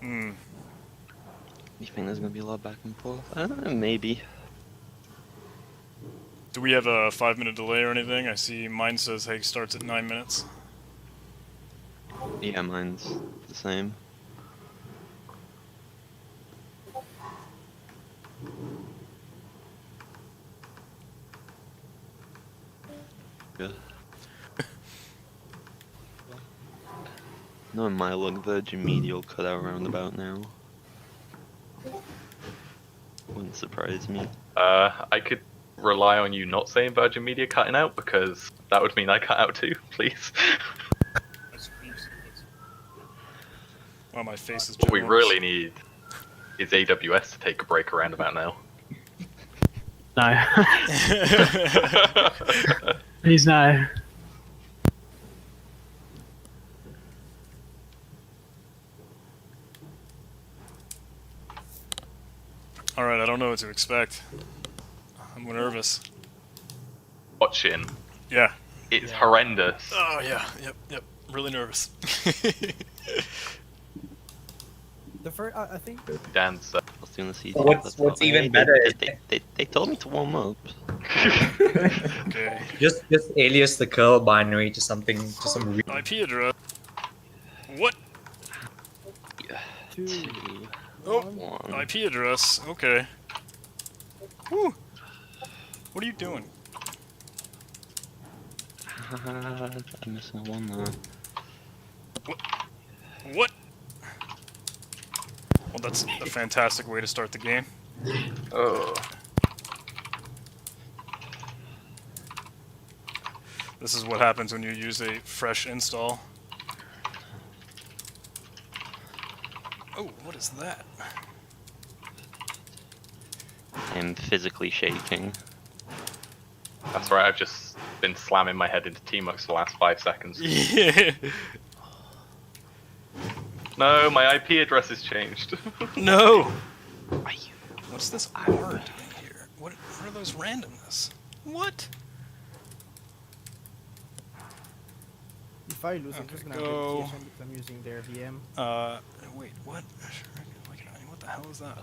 Hmm. You think there's gonna be a lot of back and forth? Maybe. Do we have a 5-minute delay or anything? I see mine says Hague starts at 9 minutes. Yeah, mine's the same. Good. Knowing my luck, Virgin Media will cut out roundabout now. Wouldn't surprise me. I could rely on you not saying Virgin Media cutting out, because that would mean I cut out too, please. Oh, my face is What we ginormous. really need is AWS to take a break around about now. No. Please no. Alright, I don't know what to expect. I'm nervous. Watching. Yeah. It's horrendous. Oh, yeah. Yep. Really nervous. The first, I think. Dance. I was doing the CT. What's even better is they told me to warm up. Okay. just alias the curl binary to something to some. IP address. What? Two. Oh, One. IP address. Okay. Whew. What are you doing? I'm missing a one now. What? Well, that's a fantastic way to start the game. Oh. This is what happens when you use a fresh install. Oh, what is that? I'm physically shaking. That's right, I've just been slamming my head into T-Mux for the last 5 seconds. Yeah. No, my IP address has changed. No. What's this R doing here? What are those randomness? What? If I lose, I'm just gonna have Go. notification because I'm using their VM. Wait, what? What the hell is that?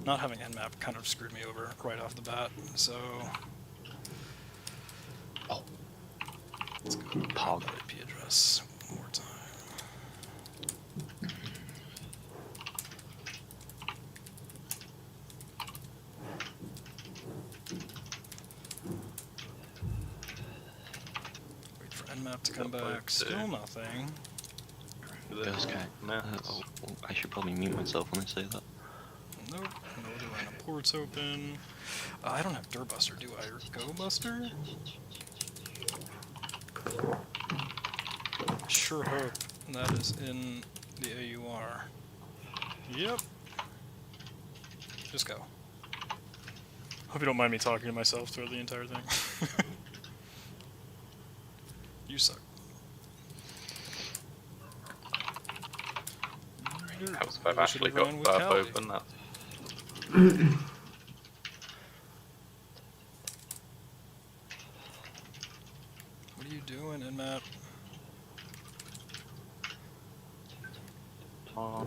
Not having Nmap kind of screwed me over right off the bat, so... Oh. Let's go pop that IP address one more time. Wait for Nmap to come back. Still nothing. Ghost guy. I should probably mute myself when I say that. Nope. No other random ports open. I don't have Durbuster, do I? Or GoBuster? Sure hope that is in the AUR. Yep. Just go. Hope you don't mind me talking to myself through the entire thing. You suck. Helps if I've actually got Ran with stuff Callie. open. That's... What are you doing, Nmap? Oh,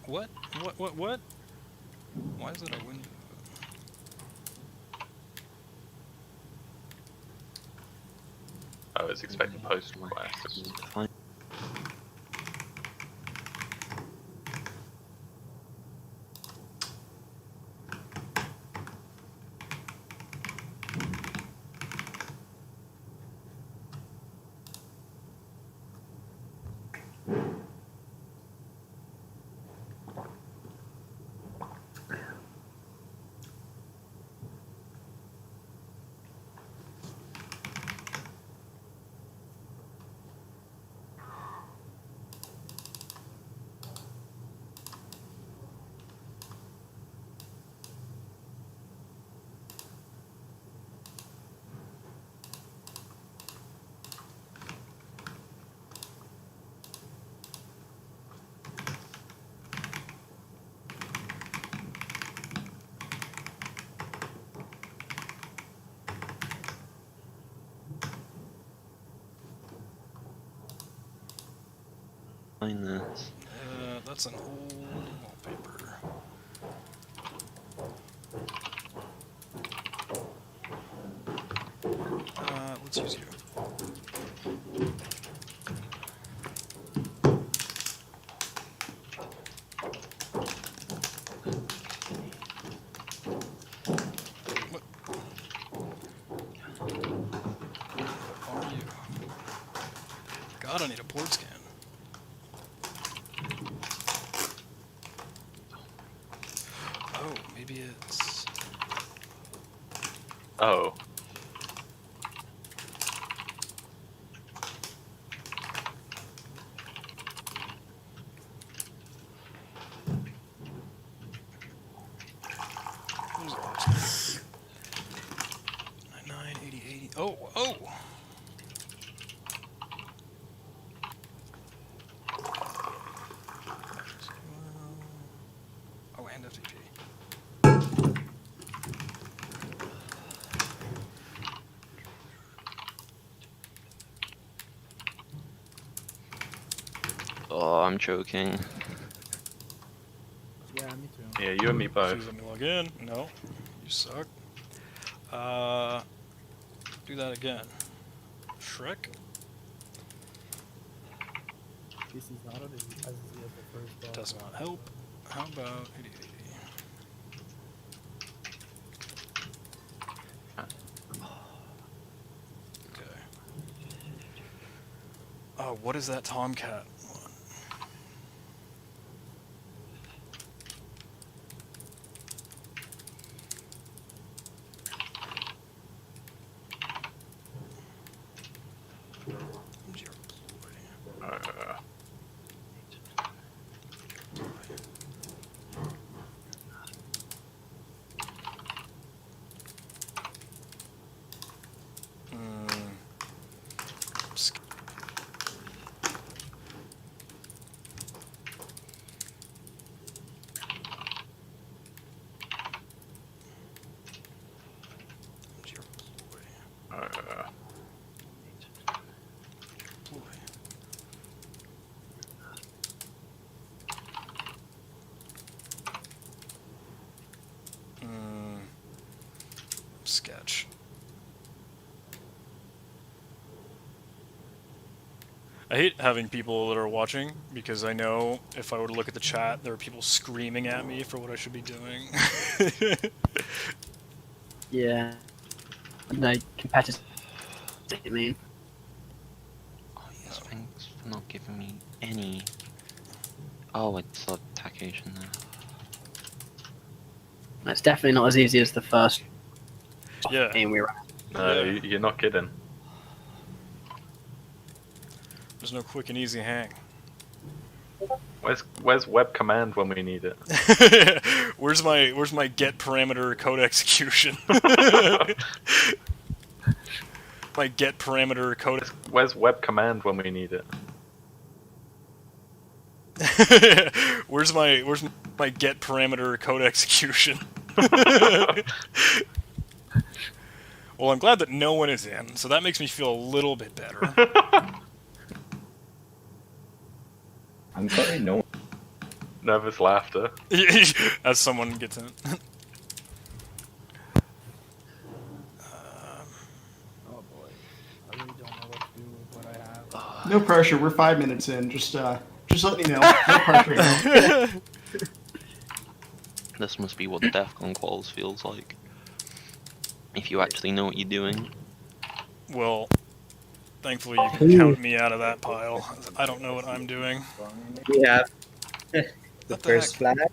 what? What? Why is it a window? I was expecting post requests. Fine. find this. That's an old wallpaper. Let's use you. What are you? God, I need a port scan. Oh, maybe it's... Oh. Where's the port scan? 99, 80, 80. Oh, oh! Oh, and FTP. Oh, I'm joking. Yeah, me too. Yeah, you and me both. Please let me log in. No, you suck. Do that again. Shrek? This is not as easy as the first boss. Does not help. How about 8080? Okay. Oh, what is that Tomcat one? Who's your employee? Sk- Who's your employee? Employee. Sketch. I hate having people that are watching because I know if I were to look at the chat, there are people screaming at me for what I should be doing. Yeah. No, competitive. I mean, Oh yes, thanks for not giving me any. Oh, it's a taxation there. it's definitely not as easy as the first Yeah. game we ran. No, Yeah. you're not kidding. There's no quick and easy hang. Where's web command when we need it? where's my get parameter code execution? My get parameter code. Where's web command when we need it? where's my get parameter code execution? Well, I'm glad that no one is in, so that makes me feel a little bit better. I'm sorry, no. Nervous laughter. As someone gets in. Oh boy, I really don't know what to do with what I have. No pressure. We're 5 minutes in. Just letting you know. No pressure. This must be what the Defcon quals feels like. If you actually know what you're doing. Well, thankfully you can count me out of that pile. I don't know what I'm doing. We have the What the first heck? flag.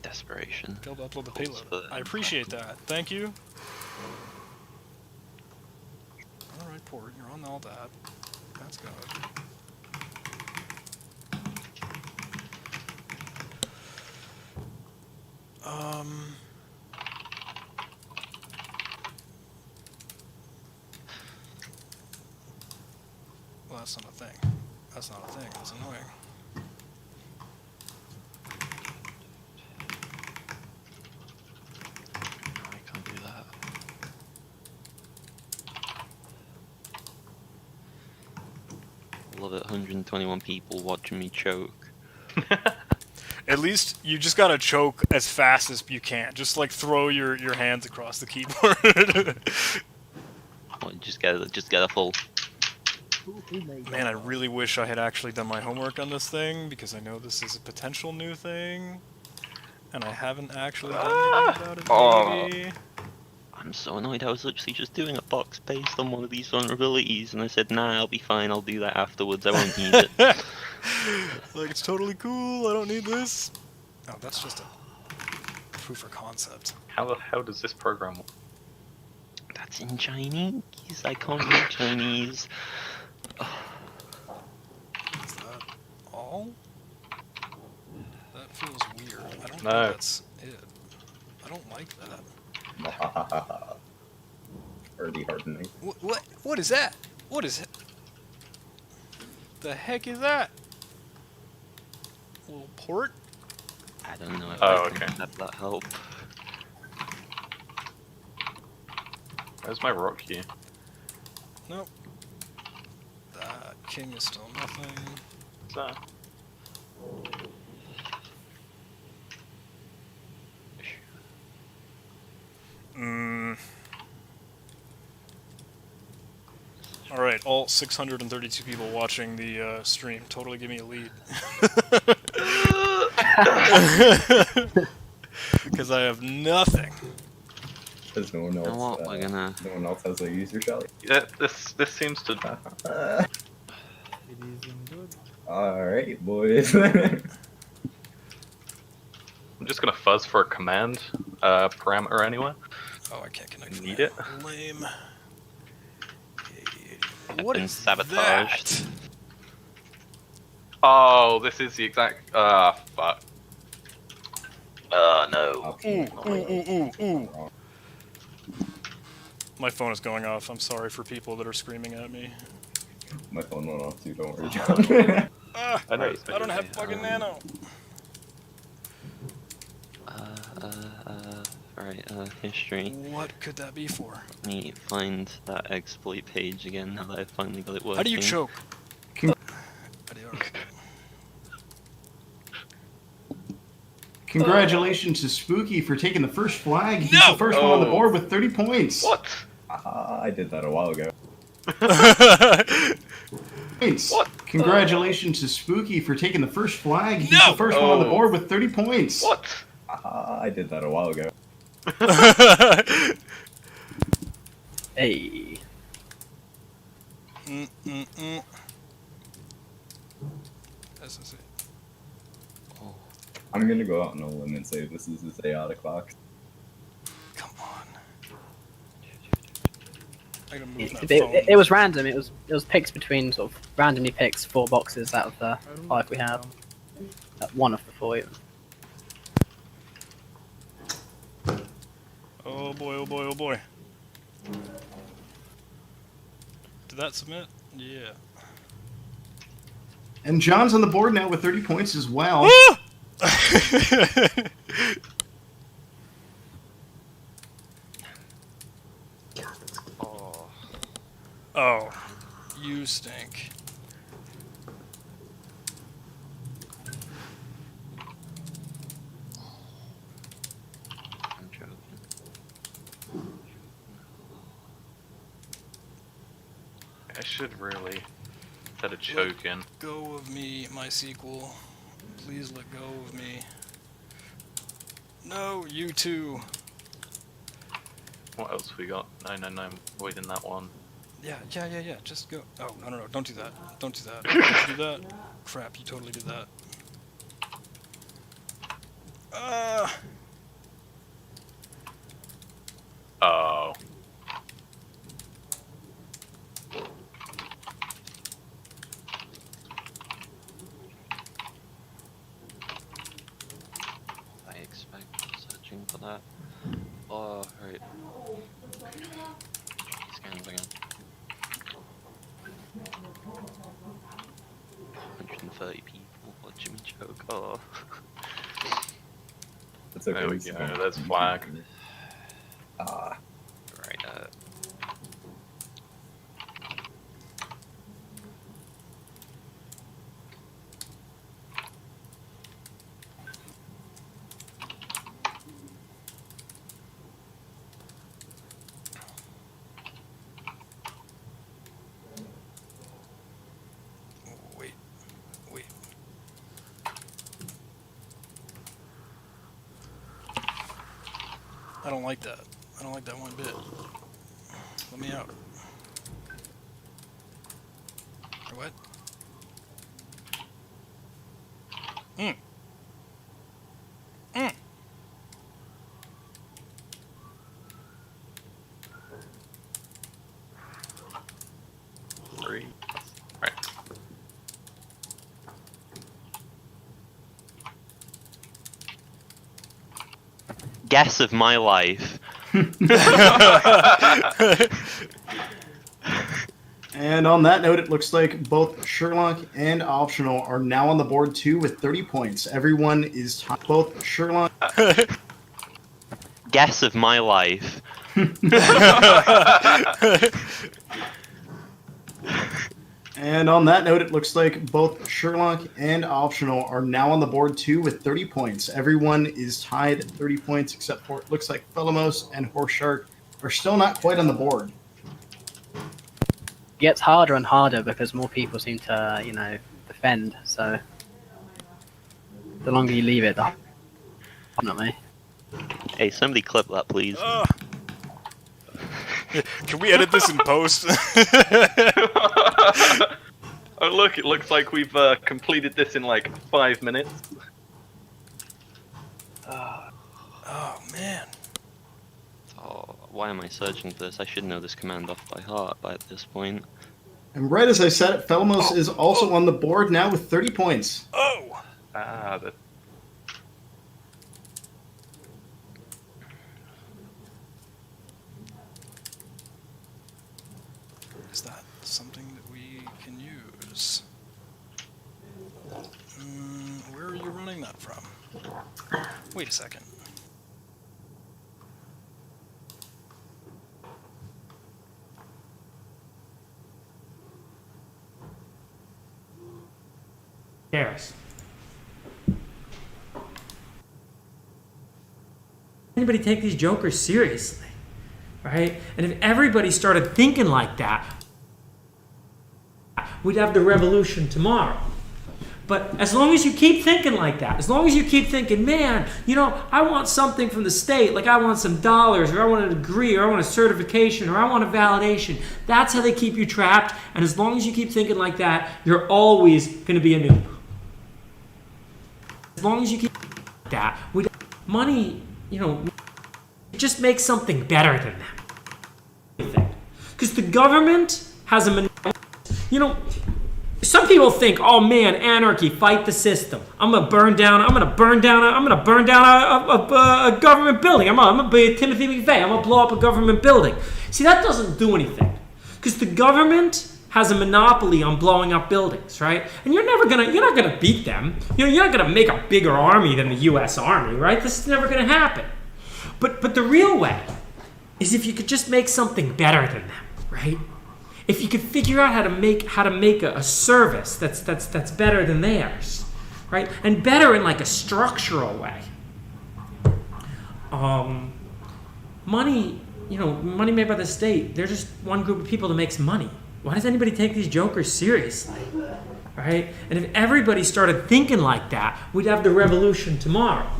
Desperation. Failed to upload the Calls payload. for- I appreciate that. Thank you. Alright, port, you're on all that. That's good. Well, that's not a thing. That's not a thing. That's annoying. I can't do that. love it. 121 people watching me choke. At least you just gotta choke as fast as you can. Just like throw your hands across the keyboard. Oh, just get a full. Who made Man, I that? really wish I had actually done my homework on this thing, because I know this is a potential new thing, and I haven't actually done anything about it, Oh. maybe. I'm so annoyed. I was literally just doing a box based on one of these vulnerabilities, and I said, "Nah, I'll be fine. I'll do that afterwards. I won't need it." Like, it's totally cool, I don't need this. Oh, that's just a proof of concept. How the hell does this program work? That's in Chinese. I can't read Chinese. Is that all? That feels weird. I don't No. think that's it. I don't like that. Early hardening. What is that? What is it? The heck is that? A little port? I don't know if Oh, I can okay. have that help. Where's my rock here? Nope. That king is still nothing. What's that? Alright, all 632 people watching the stream, totally give me a lead. Because I have nothing. Because no one You else. know what? We're gonna. No one else has a user shell. Yeah, this seems to. It isn't good. Alright, boys. I'm just gonna fuzz for a command parameter anyway. Oh, I can't connect. to Need that. it? Lame. I've What been is sabotaged. that? Oh, this is the exact. Fuck. No. Ooh. My phone is going off. I'm sorry for people that are screaming at me. My phone went off too, don't worry, John. Ah, I know. Right. it's I don't have Okay, fucking nano. Right, history. What could that be for? Let me find that exploit page again now that I finally got it working. How do you choke? Con- Adios. Congratulations to Spooky for taking the first flag. He's No! the first one on the Oh. board with 30 points. What? I did that a while ago. Points. What? Congratulations to Spooky for taking the first flag. He's No! the first one on the Oh. board with 30 points. What? I did that a while ago. Hey. This is it. I'm gonna go out on a limb and say this is his chaotic box. Come on. I gotta move It, my it, phone. it was random. It was picks between sort of randomly picks 4 boxes out of the I don't 5 we know. have. One of the 4. Oh boy, oh boy, oh boy. Did that submit? Yeah. And John's on the board now with 30 points as well. Oh, you stink. I'm joking. I should really. Instead of choking. Go of me, my sequel. Please let go of me. No, you too. What else we got? 999 avoiding that one. Yeah. Just go. Oh, no. Don't do that. Don't do that. Did you do that? Crap, you totally did that. Oh. I expect searching for that. Oh, right. Scans again. 130 people watching me choke. Oh. It's okay. There we it's go, fine. there's flag. Right, I don't like that. I don't like that one bit. Let me out. Or what? Mm. Mm. Three. Right. Guess of my life. And on that note, it looks like both Sherlock and Optional are now on the board too with 30 points. Everyone is both Sherlock. Guess of my life. And on that note, it looks like both Sherlock and Optional are now on the board too with 30 points. Everyone is tied at 30 points except for it looks like Felamos and Horse Shark are still not quite on the board. It gets harder and harder because more people seem to, you know, defend. So the longer you leave it, the definitely. Hey, somebody clip that, please. Can we edit this in post? Oh look, it looks like we've completed this in like 5 minutes. Oh man. Oh, why am I searching for this? I should know this command off by heart by this point. And right as I said it, Felamos is also on the board now with 30 points. Oh. Ah, the Is that something that we can use? Where are you running that from? Wait a second. Cares. Anybody take these jokers seriously, right? And if everybody started thinking like that, we'd have the revolution tomorrow. But as long as you keep thinking like that, as long as you keep thinking, man, you know, I want something from the state, like I want some dollars, or I want a degree, or I want a certification, or I want a validation, that's how they keep you trapped. And as long as you keep thinking like that, you're always going to be a noob. As long as you keep like that, money, you know, just make something better than that. Because the government has a monopoly. You know, some people think, oh man, anarchy, fight the system. I'm gonna burn down a government building. I'm gonna be Timothy McVeigh. I'm gonna blow up a government building. See, that doesn't do anything. Because the government has a monopoly on blowing up buildings, right? And you're not gonna beat them. You know, you're not gonna make a bigger army than the US Army, right? This is never gonna happen. But the real way is if you could just make something better than them, right? If you could figure out how to make a service that's better than theirs, right? And better in like a structural way. Money made by the state, they're just one group of people that makes money. Why does anybody take these jokers seriously? Right? And if everybody started thinking like that, we'd have the revolution tomorrow.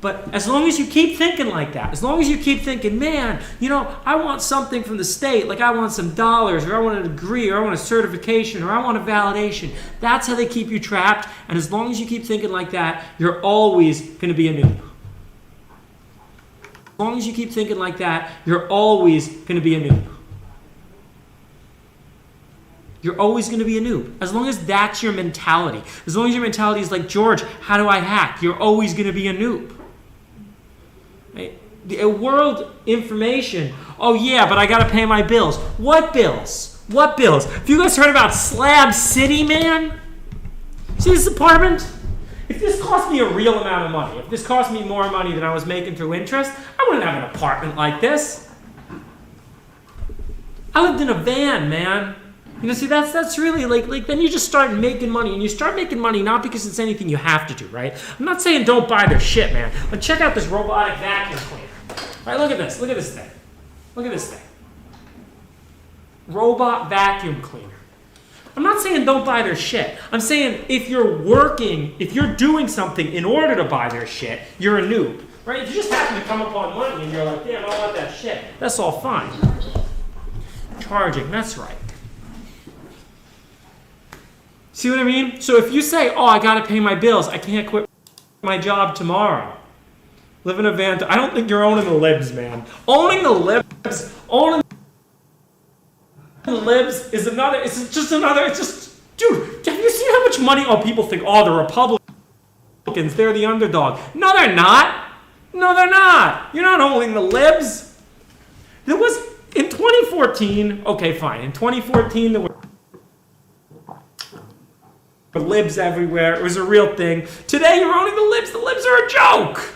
But as long as you keep thinking like that, as long as you keep thinking, man, you know, I want something from the state, like I want some dollars, or I want a degree, or I want a certification, or I want a validation, that's how they keep you trapped. And as long as you keep thinking like that, you're always going to be a noob. As long as you keep thinking like that, you're always going to be a noob. You're always going to be a noob. As long as that's your mentality. As long as your mentality is like, George, how do I hack? You're always going to be a noob. Right? The world information. Oh yeah, but I gotta pay my bills. What bills? What bills? Have you guys heard about Slab City, man? See this apartment? If this cost me a real amount of money, if this cost me more money than I was making through interest, I wouldn't have an apartment like this. I lived in a van, man. You know, see, that's really like then you just start making money, and you start making money not because it's anything you have to do, right? I'm not saying don't buy their shit, man. But check out this robotic vacuum cleaner. Right, look at this thing. Look at this thing. Robot vacuum cleaner. I'm not saying don't buy their shit. I'm saying if you're doing something in order to buy their shit, you're a noob. right? If you just happen to come upon money and you're like, damn, I want that shit, that's all fine. Charging, that's right. See what I mean? So if you say, oh, I gotta pay my bills, I can't quit my job tomorrow. Live in a van. I don't think you're owning the libs, man. Owning the libs is another, it's just, dude, have you seen how much money, people think, the Republicans, they're the underdog. No, they're not. No, they're not. You're not owning the libs. There was, in 2014, okay, fine. In 2014, there were libs everywhere. It was a real thing. Today, you're owning the libs. The libs are a joke.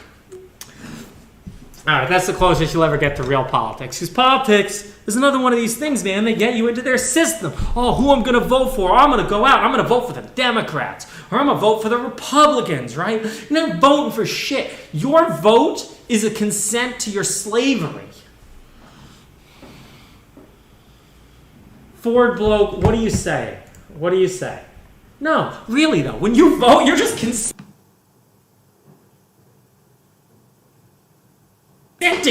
All right, that's the closest you'll ever get to real politics. Because politics is another one of these things, man. They get you into their system. Oh, who I'm going to vote for. I'm going to go out. I'm going to vote for the Democrats. Or I'm going to vote for the Republicans, right? You're not voting for shit. Your vote is a consent to your slavery. Ford bloke, what do you say? What do you say? No, really though, when you vote, you're just consenting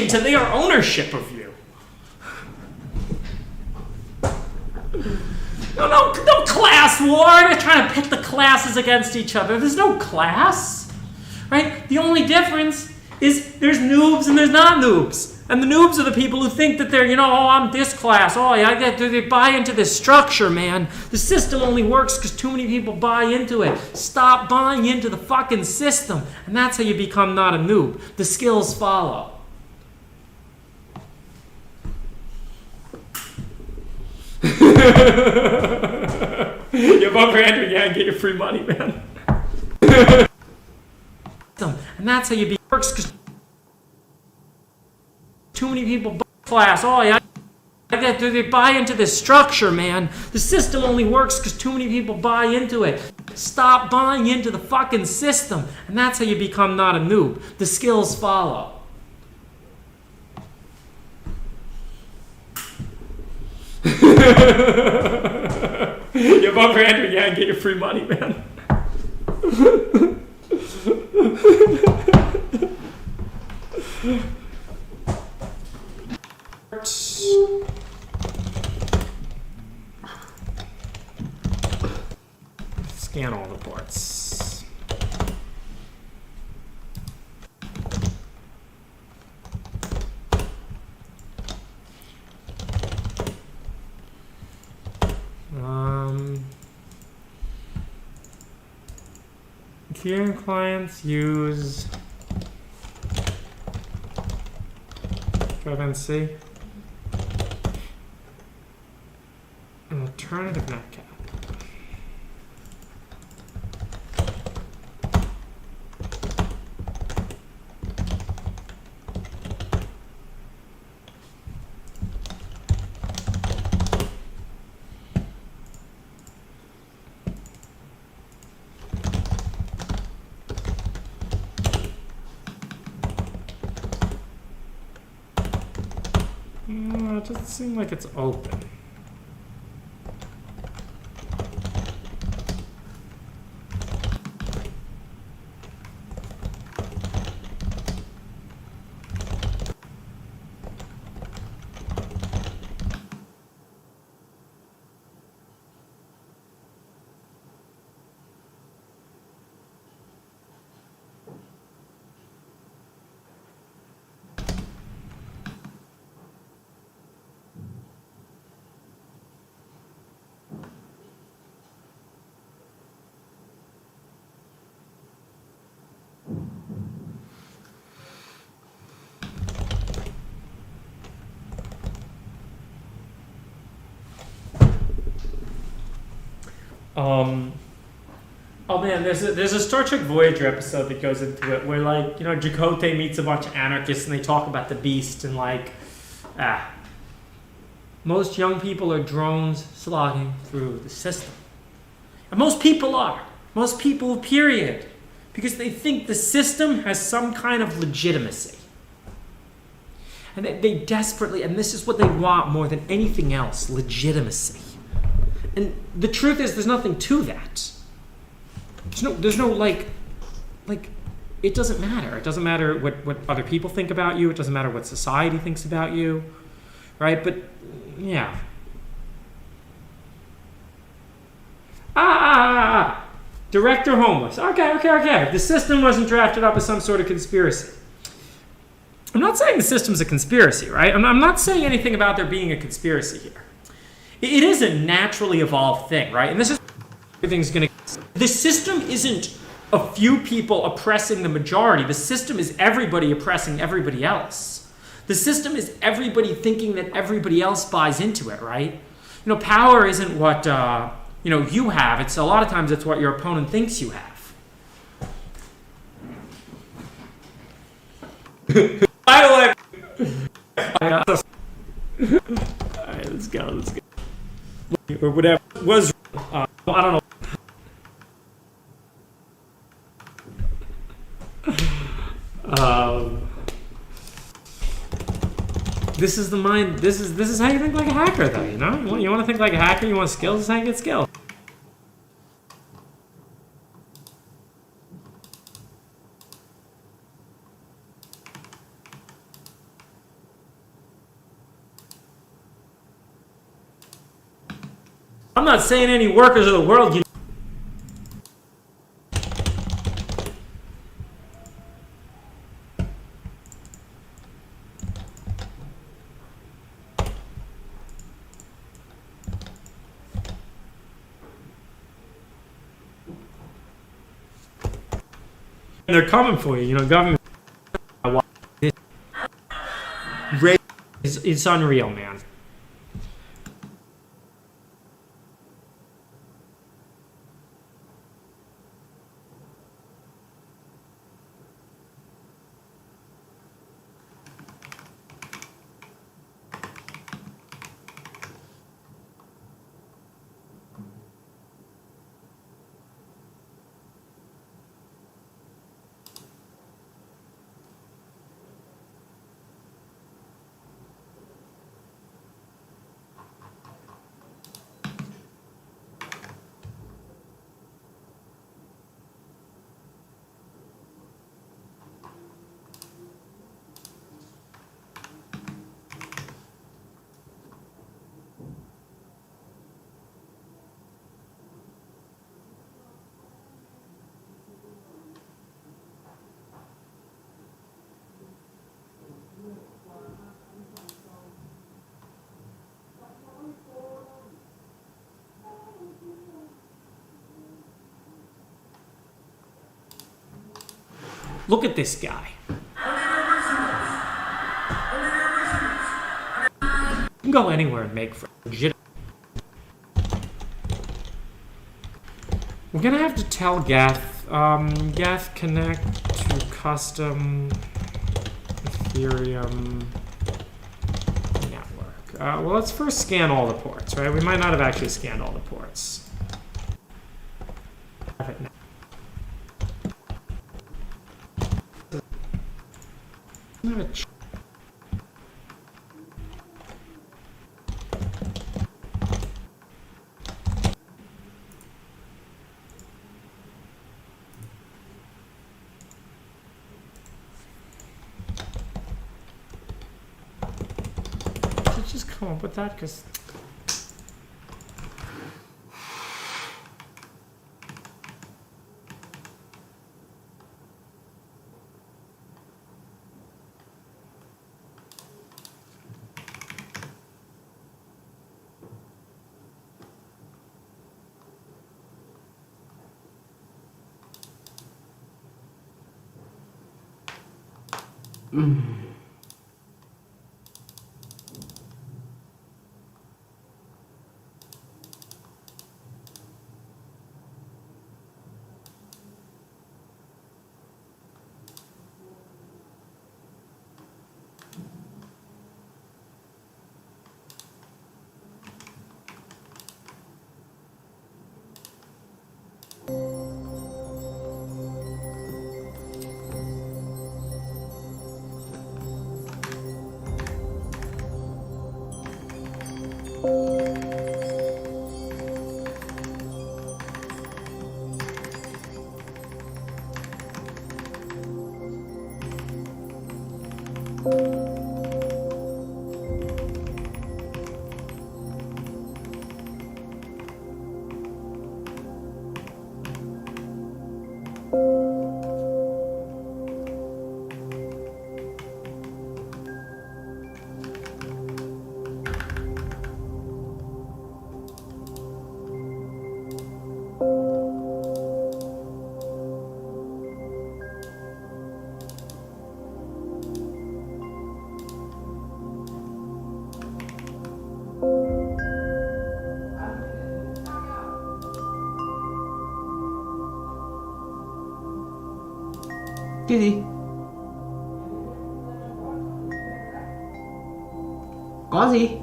to their ownership of you. No class war. They're trying to pit the classes against each other. There's no class, right? The only difference is there's noobs and there's not noobs. And the noobs are the people who think that they're, I'm this class. They buy into this structure, man. The system only works because too many people buy into it. Stop buying into the fucking system. And that's how you become not a noob. The skills follow. You vote for Andrew Yang, get your free money, man. And that's how you works because too many people buy class. They buy into this structure, man. The system only works because too many people buy into it. Stop buying into the fucking system. And that's how you become not a noob. The skills follow. You vote for Andrew Yang, get your free money, man. Scan all the ports. Ethereum clients use FedNC. An alternative netcap. It doesn't seem like it's open. Oh man, there's a Star Trek Voyager episode that goes into it where Chakotay meets a bunch of anarchists and they talk about the beast and most young people are drones slogging through the system. And most people are. Most people, period. Because they think the system has some kind of legitimacy. And they desperately, and this is what they want more than anything else, legitimacy. And the truth is, there's nothing to that. There's no it doesn't matter. It doesn't matter what other people think about you. It doesn't matter what society thinks about you, right? But yeah. Director homeless. Okay. The system wasn't drafted up as some sort of conspiracy. I'm not saying the system's a conspiracy, right? I'm not saying anything about there being a conspiracy here. It is a naturally evolved thing, right? And this is everything's gonna. The system isn't a few people oppressing the majority. The system is everybody oppressing everybody else. The system is everybody thinking that everybody else buys into it, right? Power isn't what you have. It's a lot of times it's what your opponent thinks you have. By the way, all right, let's go. Or whatever was. I don't know. This is the mind. This is how you think like a hacker, though. You want to think like a hacker. You want skills. This is how you get skills. I'm not saying any workers of the world. They're coming for you, government. It's unreal, man. Look at this guy. You can go anywhere and make legit. We're gonna have to tell Geth. Geth connect to custom Ethereum network. Well, let's first scan all the ports, right? We might not have actually scanned all the ports. Just come up with that, because Dizzy. Có gì?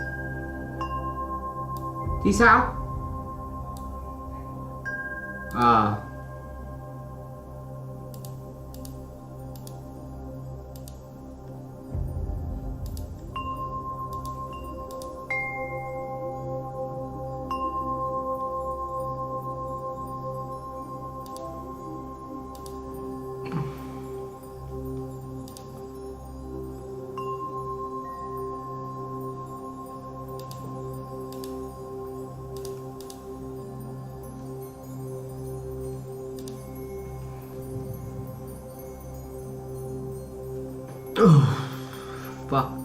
Thì sao? À. Fuck.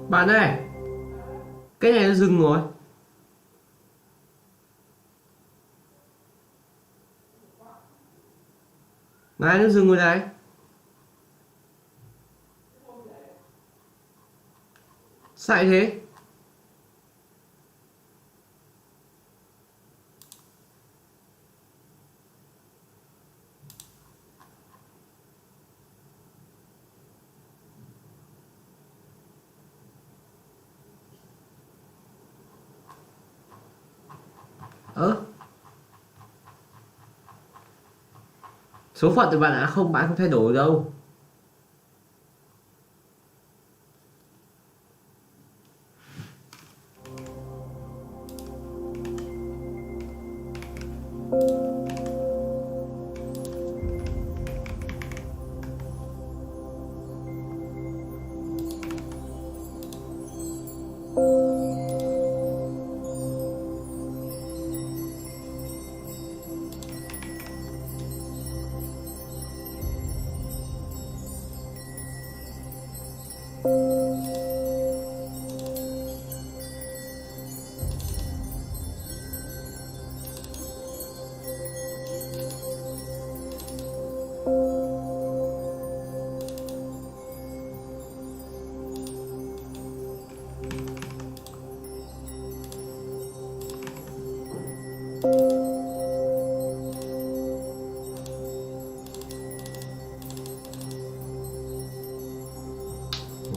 Bạn ơi, cái này nó dừng rồi. Này nó dừng rồi đấy. Sao lại thế? Số phận thì bạn không thay đổi đâu.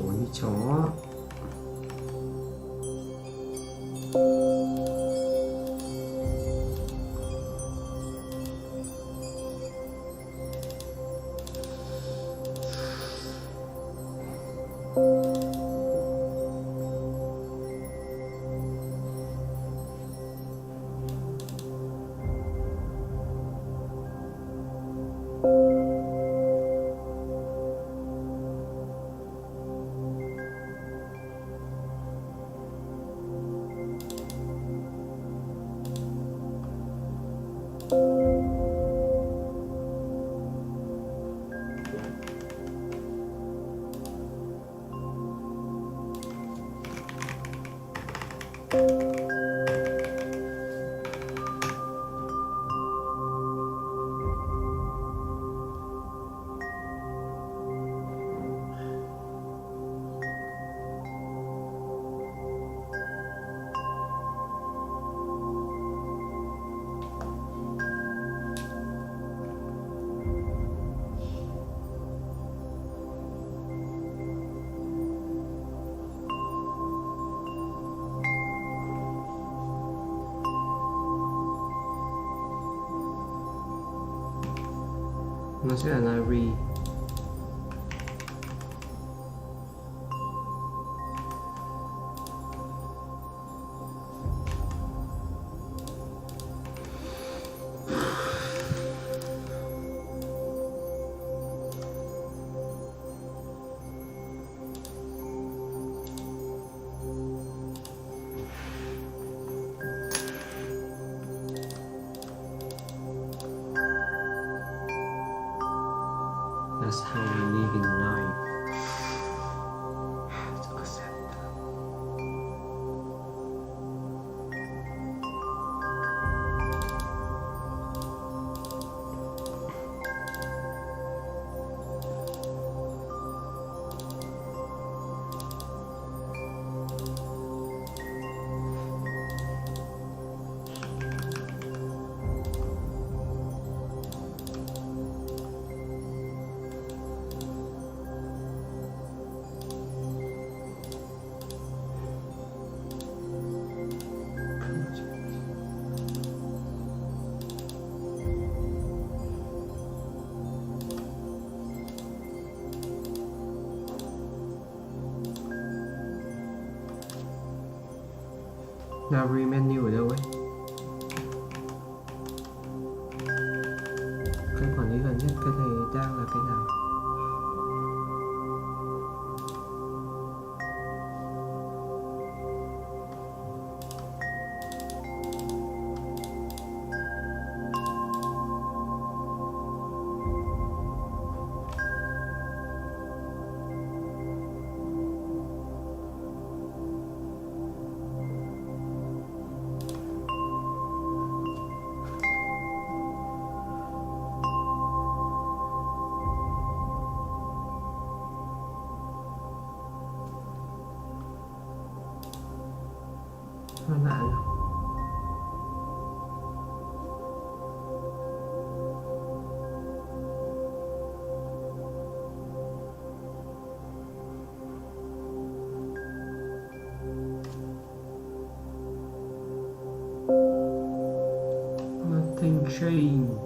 Ủa như chó. Nó sẽ là Nari. That's how we live in life. To accept. Nari menu ở đâu ấy? Cái quản lý gần nhất cái này đang là cái nào? Sao lạ nhỉ? Nothing changed.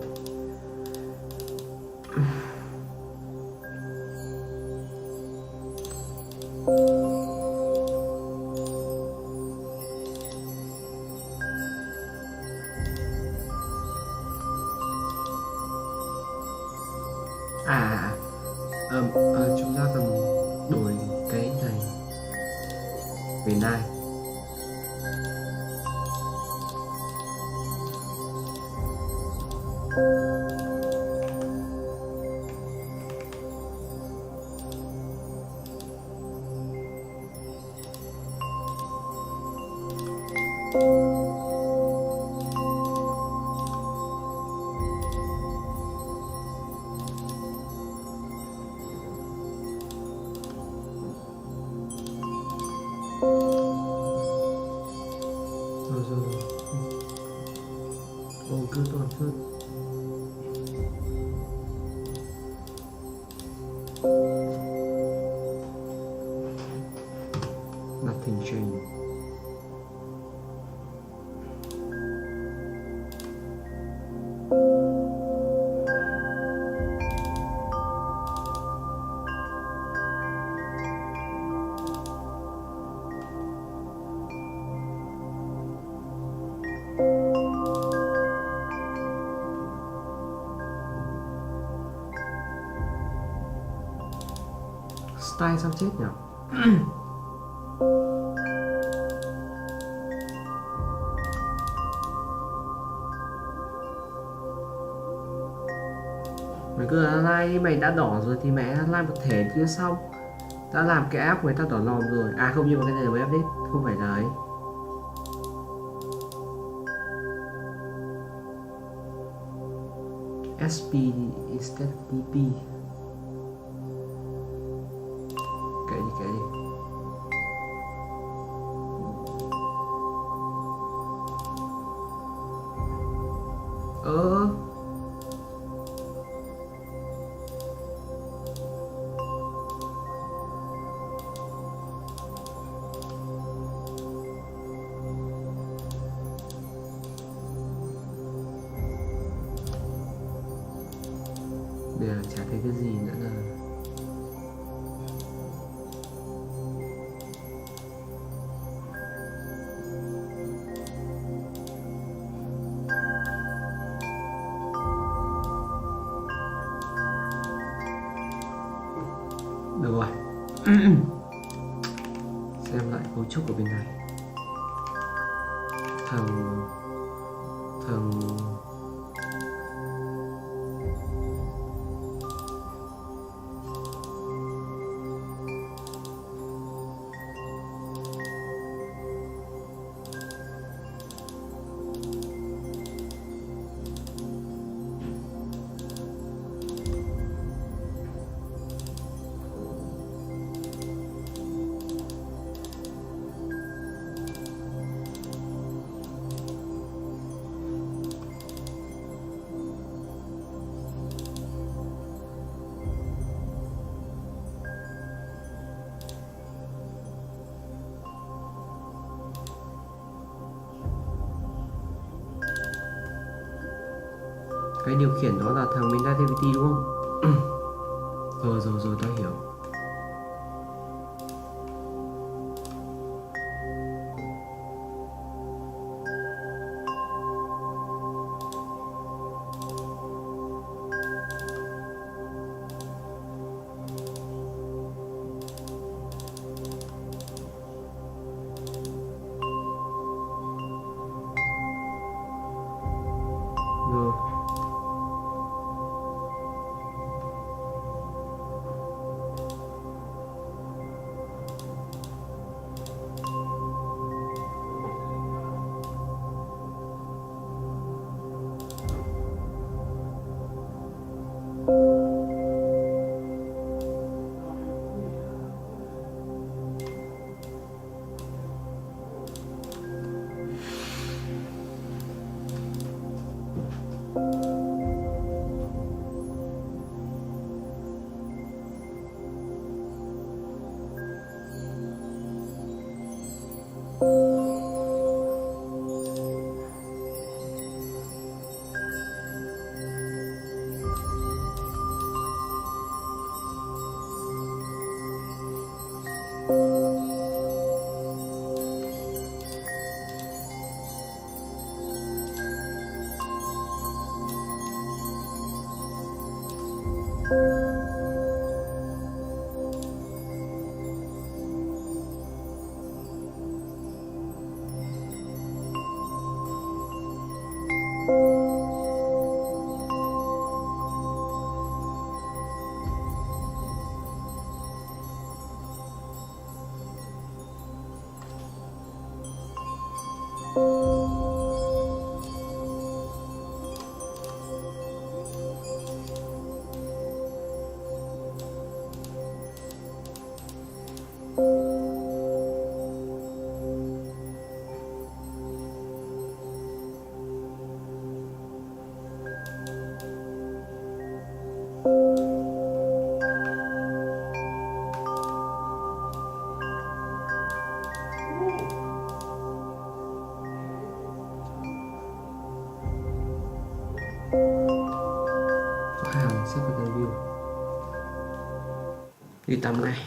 Chúng ta cần đổi cái này về này. Rồi. Cứ toàn phớt. Nothing changed. Style sao chết nhỉ? Mày cứ like, mày đã đỏ rồi thì mẹ like một thể chưa xong. Đã làm cái app người ta đỏ lòm rồi. À không, nhưng mà cái này là mới update, không phải là ấy. SP instead of DP. Kệ đi. Bây giờ chả thấy cái gì nữa là được rồi. Xem lại cấu trúc ở bên này. Thằng cái điều khiển đó là thằng Meta Activity đúng không? Rồi tao hiểu. Hàng sắp phải cần view đi tầm này.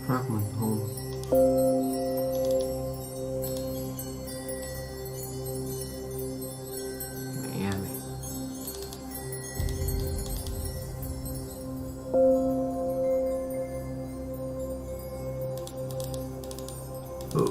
Fragment home. Mẹ mày. Ừ.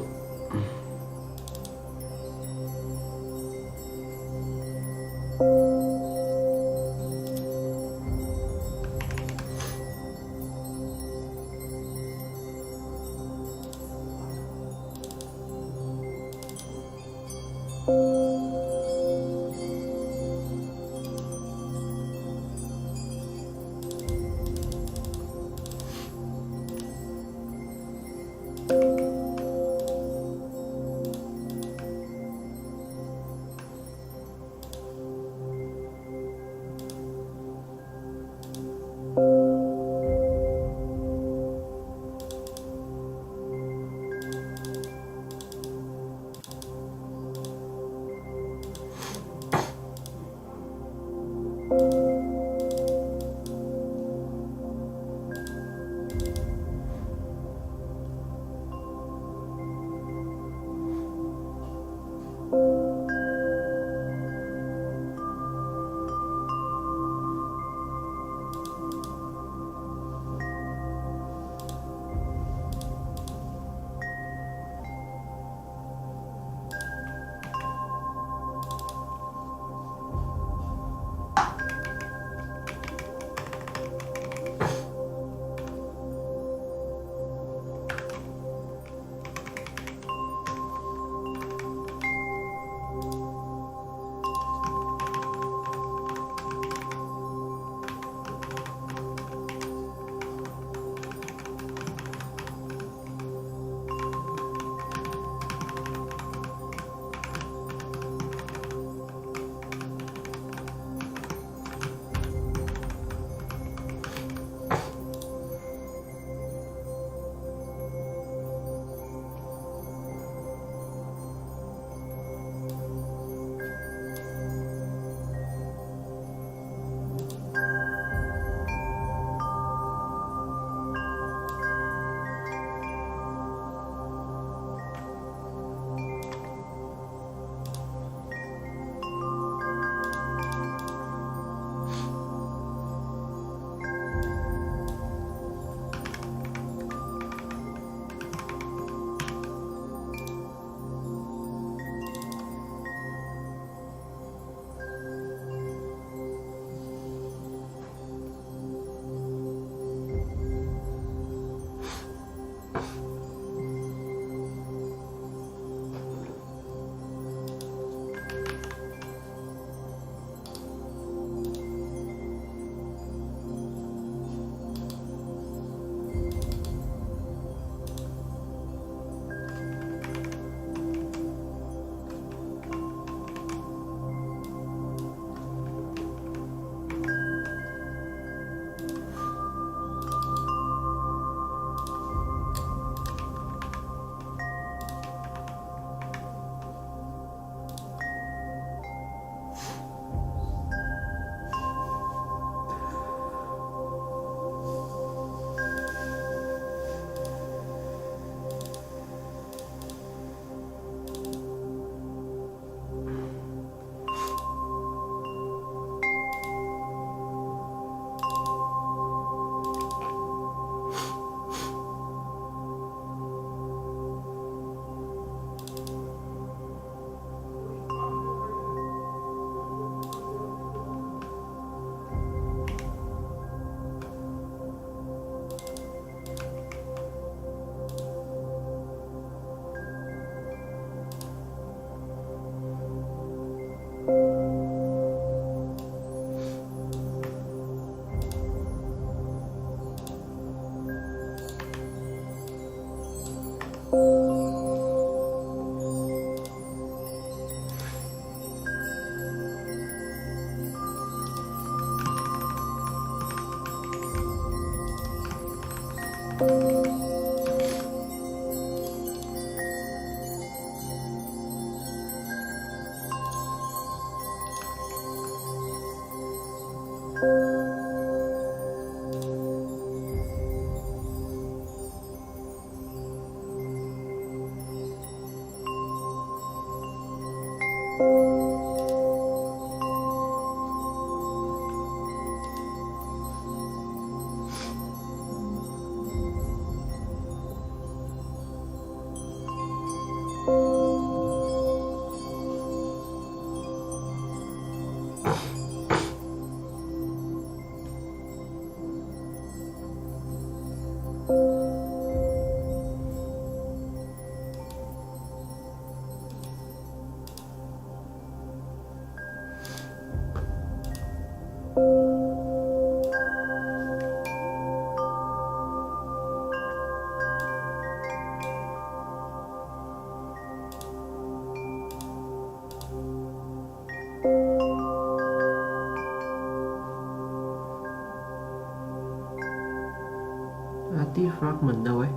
Artist Rock mình đâu ấy?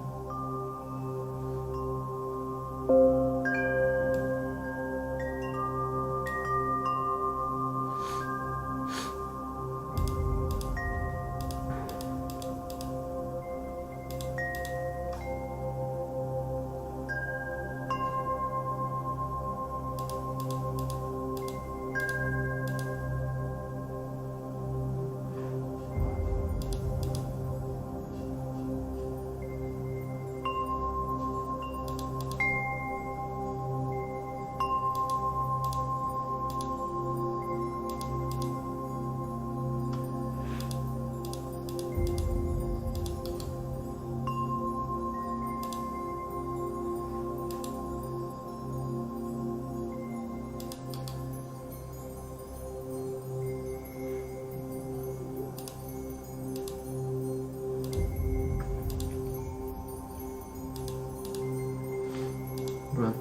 Rồi.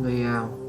Layout.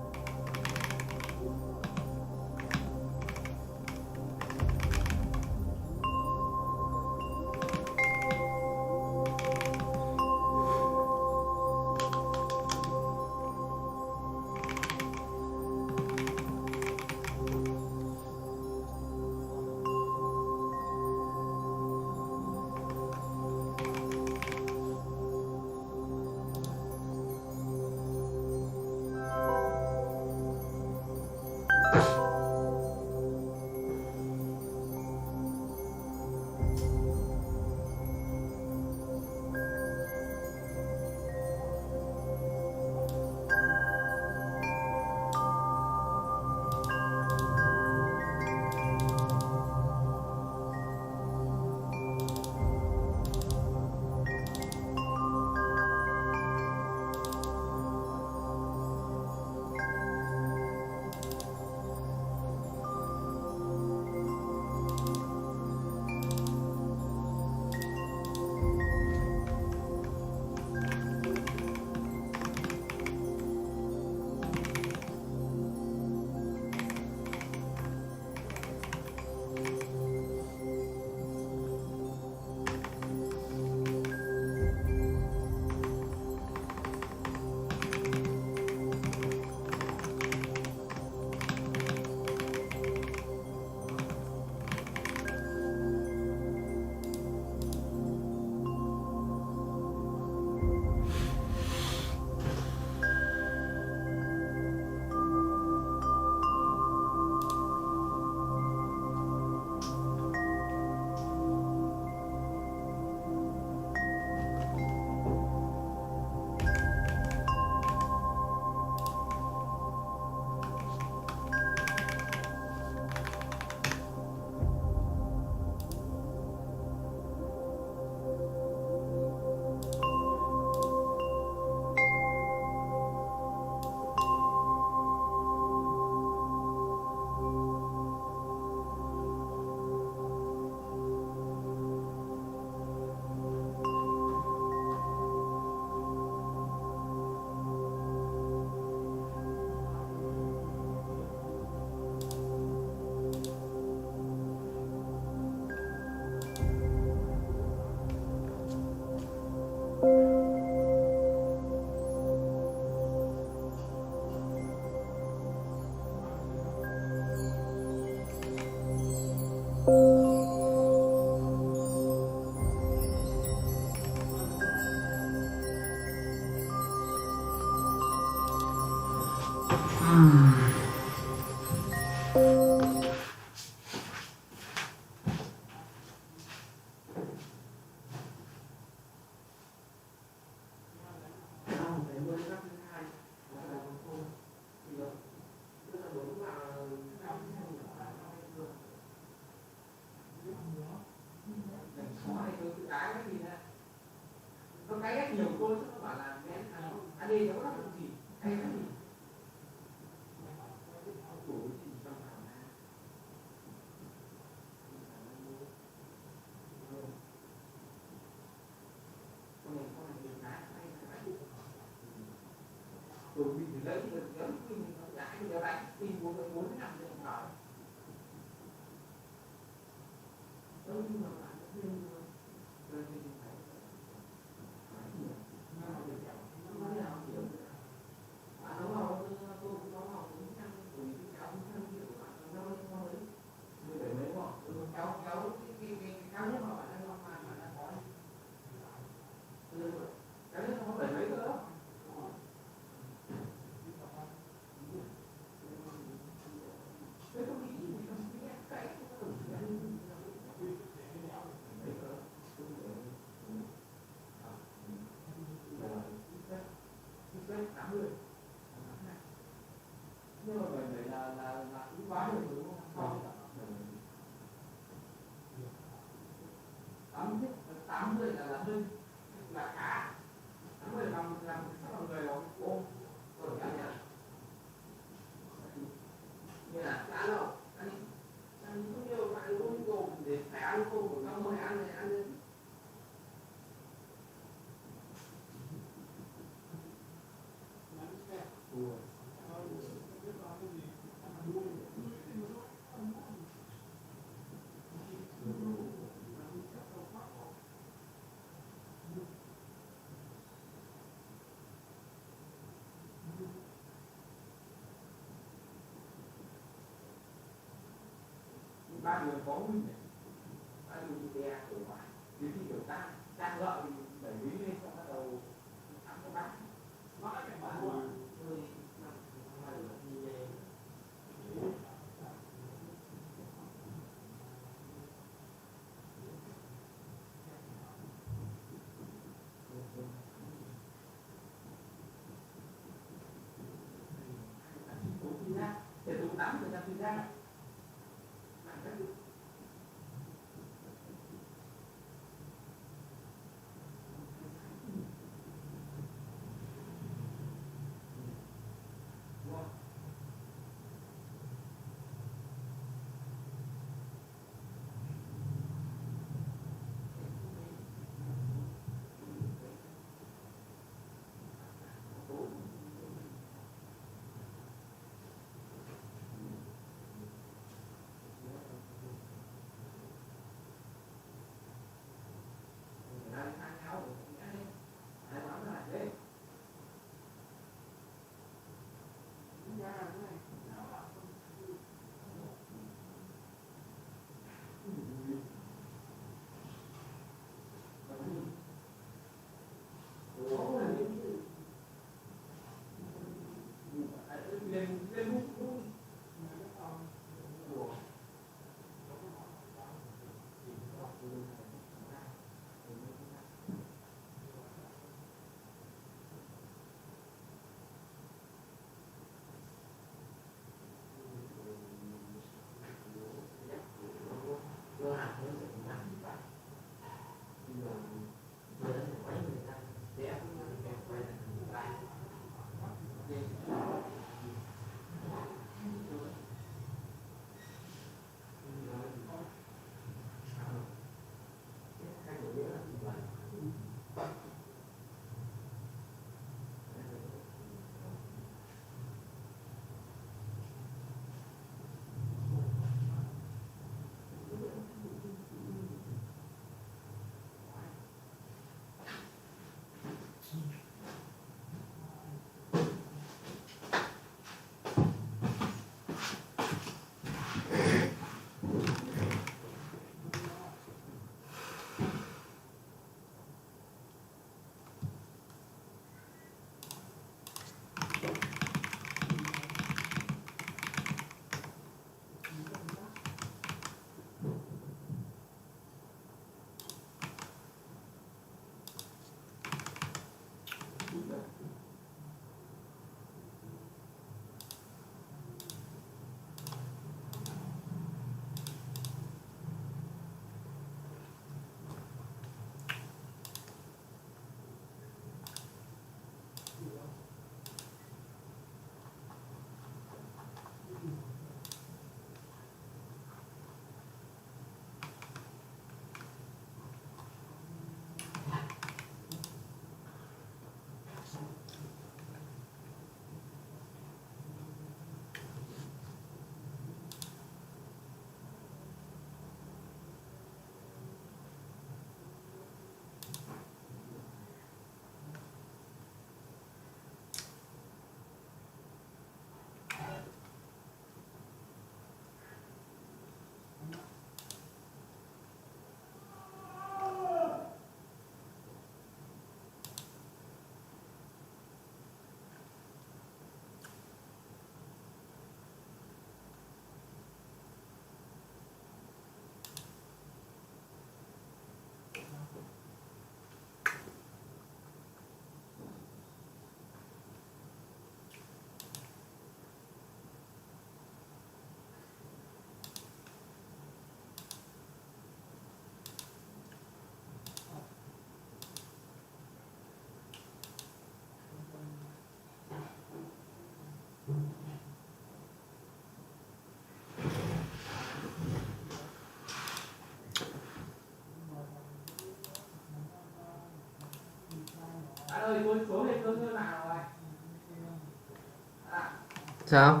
Sao?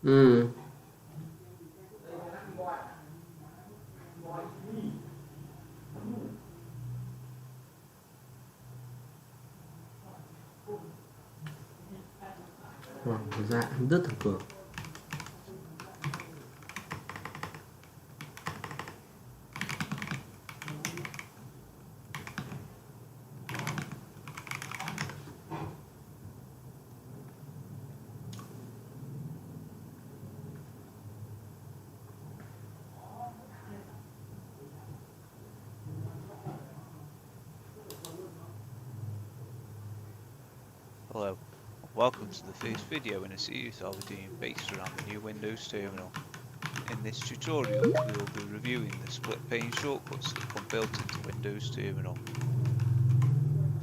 Ừ. Dạ, rất thật cường. Hello, welcome to the first video in a series I'll be doing based around the new Windows terminal. In this tutorial we will be reviewing the split pane shortcuts that come built into Windows terminal.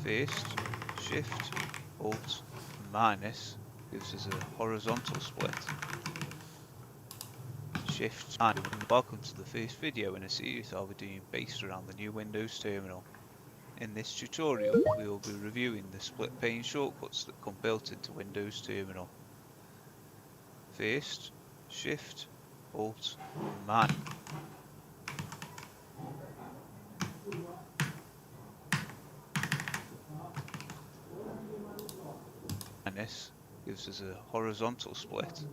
First, Shift, Alt and Minus gives us a horizontal split. Shift and welcome to the first video in a series I'll be doing based around the new Windows terminal. In this tutorial, we will be reviewing the split pane shortcuts that come built into Windows Terminal. First, Shift, Alt, and Minus gives us a horizontal split.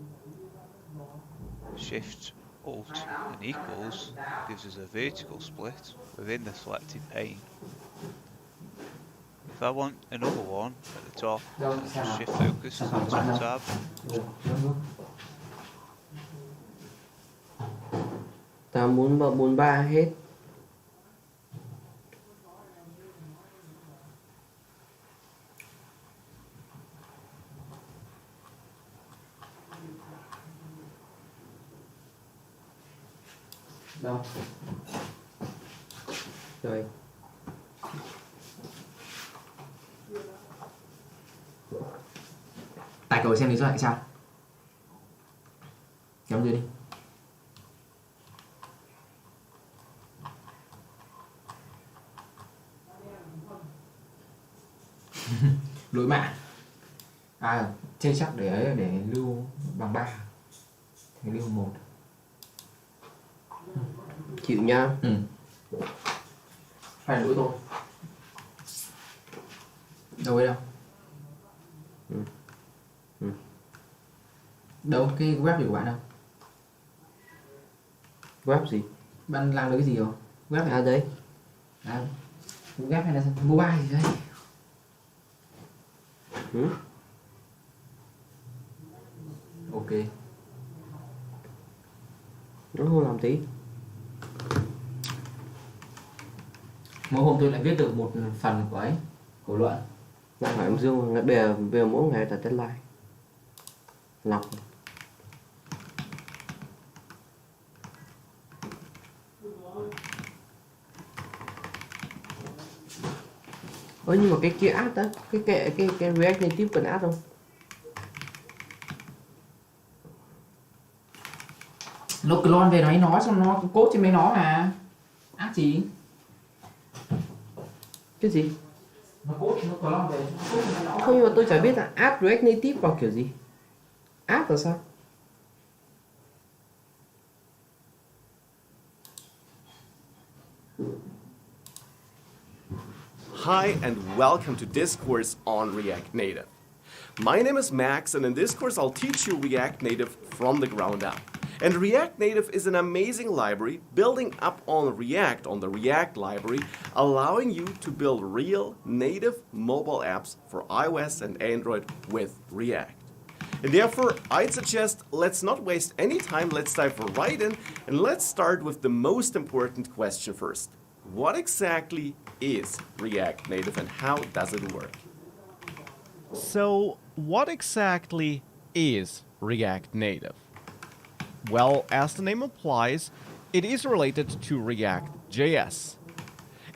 Shift, Alt, and equals gives us a vertical split within the selected pane. If I want another one at the top, I just shift focus to the top tab. Tao muốn 43 hết. Đâu? Rồi. Tải cầu xem lý do tại sao. Kéo dưới đi. Lỗi mã. À, chơi chắc để lưu bằng 3. Thì lưu 1. Chịu nha. Ừ. Phải là lỗi tôi. Đâu ấy đâu. Ừ. Ừ. Đâu, cái web gì của bạn đâu? Web gì? Bạn làm được cái gì rồi? Web là đấy. À, web hay là mobile gì đấy? Ừ. Ok. Nó không làm tí. Mỗi hôm tôi lại viết được một phần của ấy, của luận. Lại hỏi em Dương, bây giờ mỗi ngày là deadline. Lọc. Ơ nhưng mà cái kia add á, cái React Native cần add không? Nó clone về nó xong nó code trên mấy nó mà. Add gì? Cái gì? Nó code nó clone về. Không, nhưng mà tôi chả biết là add React Native vào kiểu gì. Add là sao? Hi and welcome to this course on React Native. My name is Max and in this course I'll teach you React Native from the ground up. And React Native is an amazing library building up on React, on the React library, allowing you to build real native mobile apps for iOS and Android with React. And therefore, I'd suggest let's not waste any time, let's dive right in, and let's start with the most important question first. What exactly is React Native and how does it work? So, what exactly is React Native? Well, as the name implies, it is related to React.js.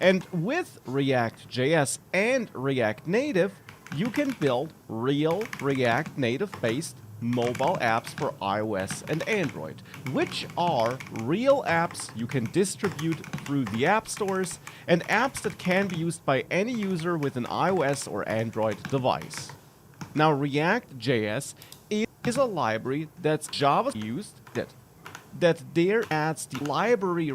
And with React.js and React Native, you can build real React Native based mobile apps for iOS and Android, which are real apps you can distribute through the app stores and apps that can be used by any user with an iOS or Android device. Now, React.js is a library that's Java used that there adds the library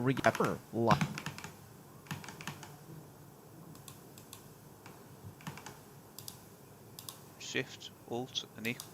Shift, Alt, and equal.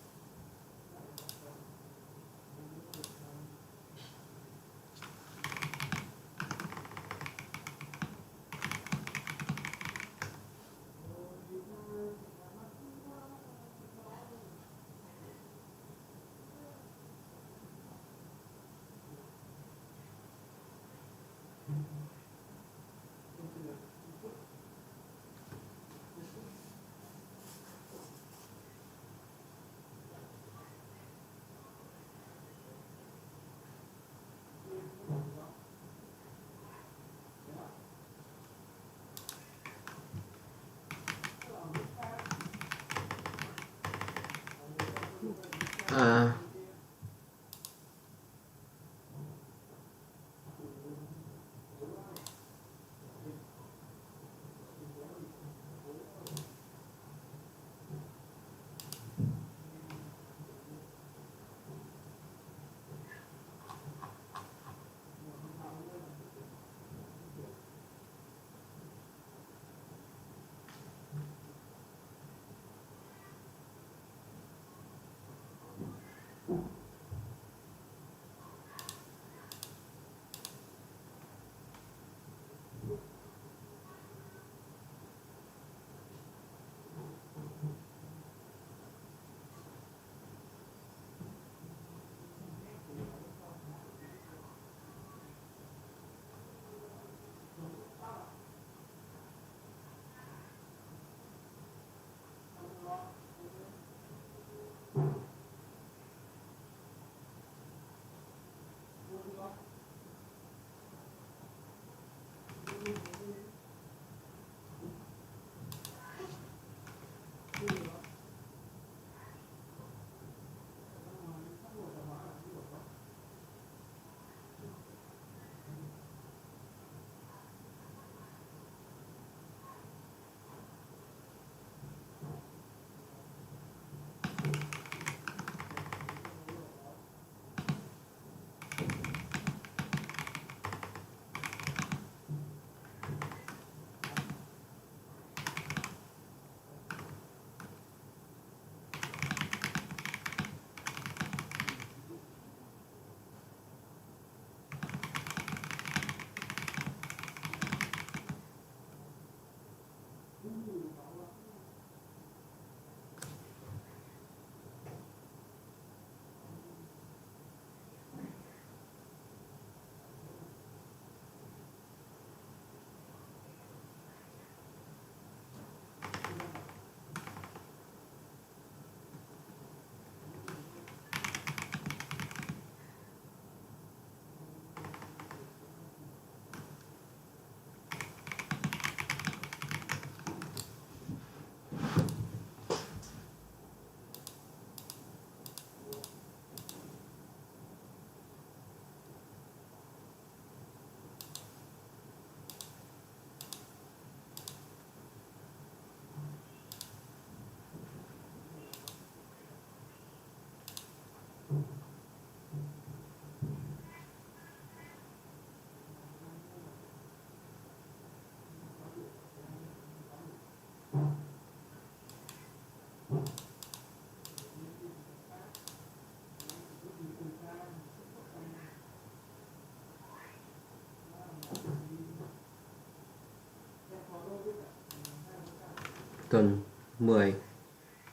Tuần 10,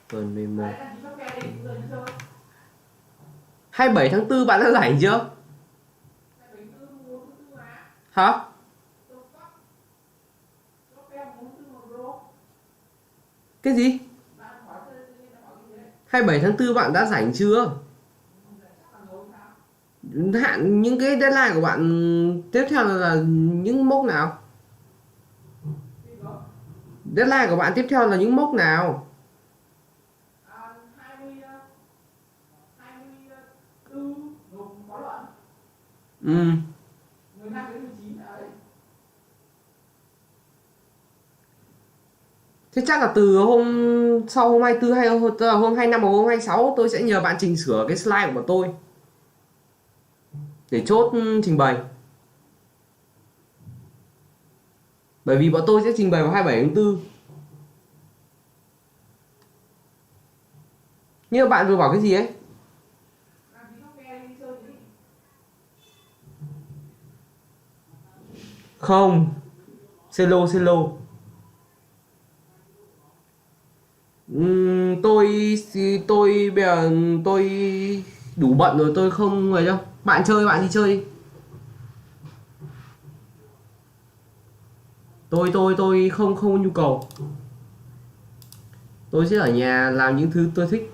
tuần 11. 27 tháng 4 bạn đã rảnh chưa? Hả? Cái gì? 27 tháng 4 bạn đã rảnh chưa? Hạn những cái deadline của bạn tiếp theo là những mốc nào? Deadline của bạn tiếp theo là những mốc nào? Ừ. Thế chắc là từ hôm sau hôm 24 hay hôm 25 hoặc hôm 26 tôi sẽ nhờ bạn chỉnh sửa cái slide của bọn tôi để chốt trình bày. Bởi vì bọn tôi sẽ trình bày vào 27 tháng 4. Nhưng mà bạn vừa bảo cái gì ấy? Không. Cello. Tôi bây giờ tôi đủ bận rồi, tôi không người đâu. Bạn chơi bạn đi chơi đi. Tôi không có nhu cầu. Tôi sẽ ở nhà làm những thứ tôi thích.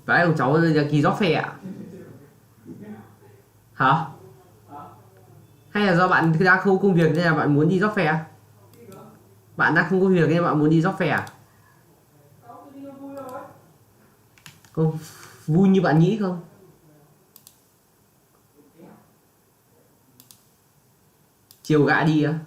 Phải ông cháu là ký gió phè à? Hả? Hay là do bạn đang không công việc nên là bạn muốn đi job fair? Bạn đang không có việc nên bạn muốn đi job fair à? Không vui như bạn nghĩ không? Chiều gạ đi á?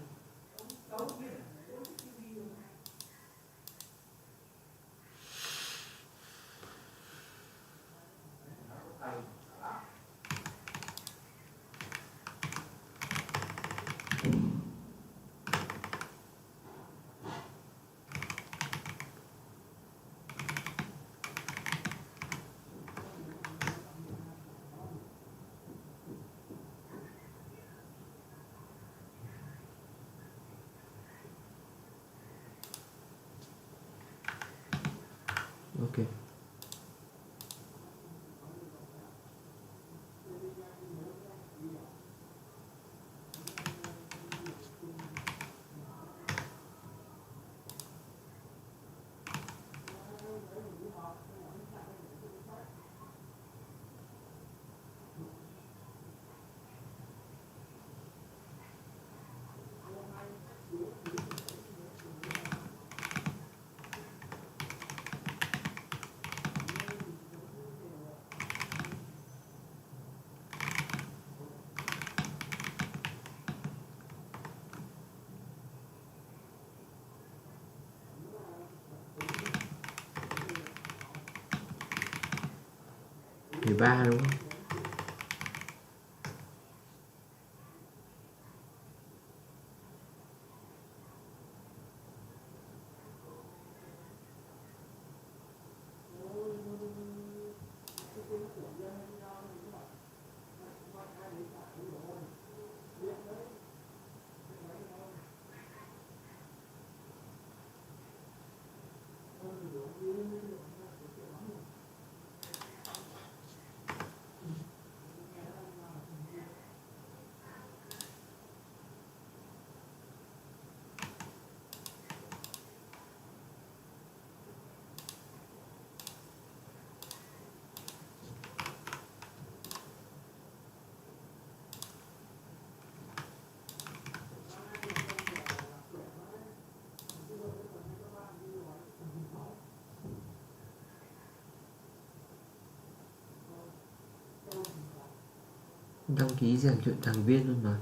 Ok. Ba đúng không? Đăng ký rèn luyện thành viên luôn mà.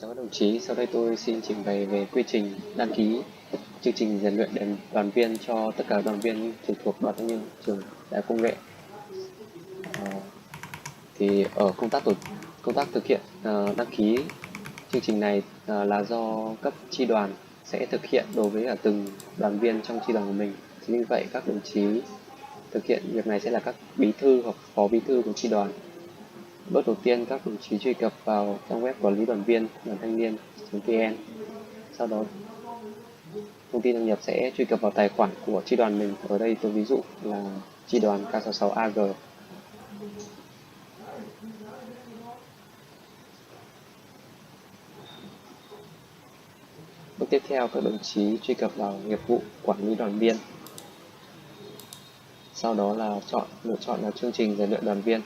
Chào các đồng chí, sau đây tôi xin trình bày về quy trình đăng ký chương trình rèn luyện đoàn viên cho tất cả đoàn viên trực thuộc Đoàn Thanh niên trường Đại học Công nghệ. Thì ở công tác thực hiện đăng ký chương trình này là do cấp chi đoàn sẽ thực hiện đối với cả từng đoàn viên trong chi đoàn của mình. Chính vì vậy các đồng chí thực hiện việc này sẽ là các bí thư hoặc phó bí thư của chi đoàn. Bước đầu tiên các đồng chí truy cập vào trang web quản lý đoàn viên đoàn thanh niên.vn. Sau đó thông tin đăng nhập sẽ truy cập vào tài khoản của chi đoàn mình. Ở đây tôi ví dụ là chi đoàn K66AG. Bước tiếp theo các đồng chí truy cập vào nghiệp vụ quản lý đoàn viên. Sau đó là lựa chọn là chương trình rèn luyện đoàn viên.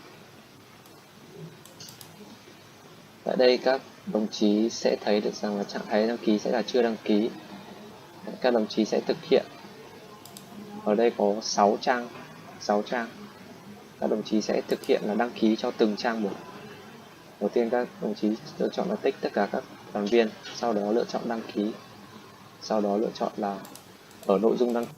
Tại đây các đồng chí sẽ thấy được rằng là trạng thái đăng ký sẽ là chưa đăng ký. Các đồng chí sẽ thực hiện. Ở đây có 6 trang. Các đồng chí sẽ thực hiện là đăng ký cho từng trang một. Đầu tiên các đồng chí lựa chọn là tích tất cả các đoàn viên, sau đó lựa chọn đăng ký. Sau đó lựa chọn là ở nội dung đăng ký.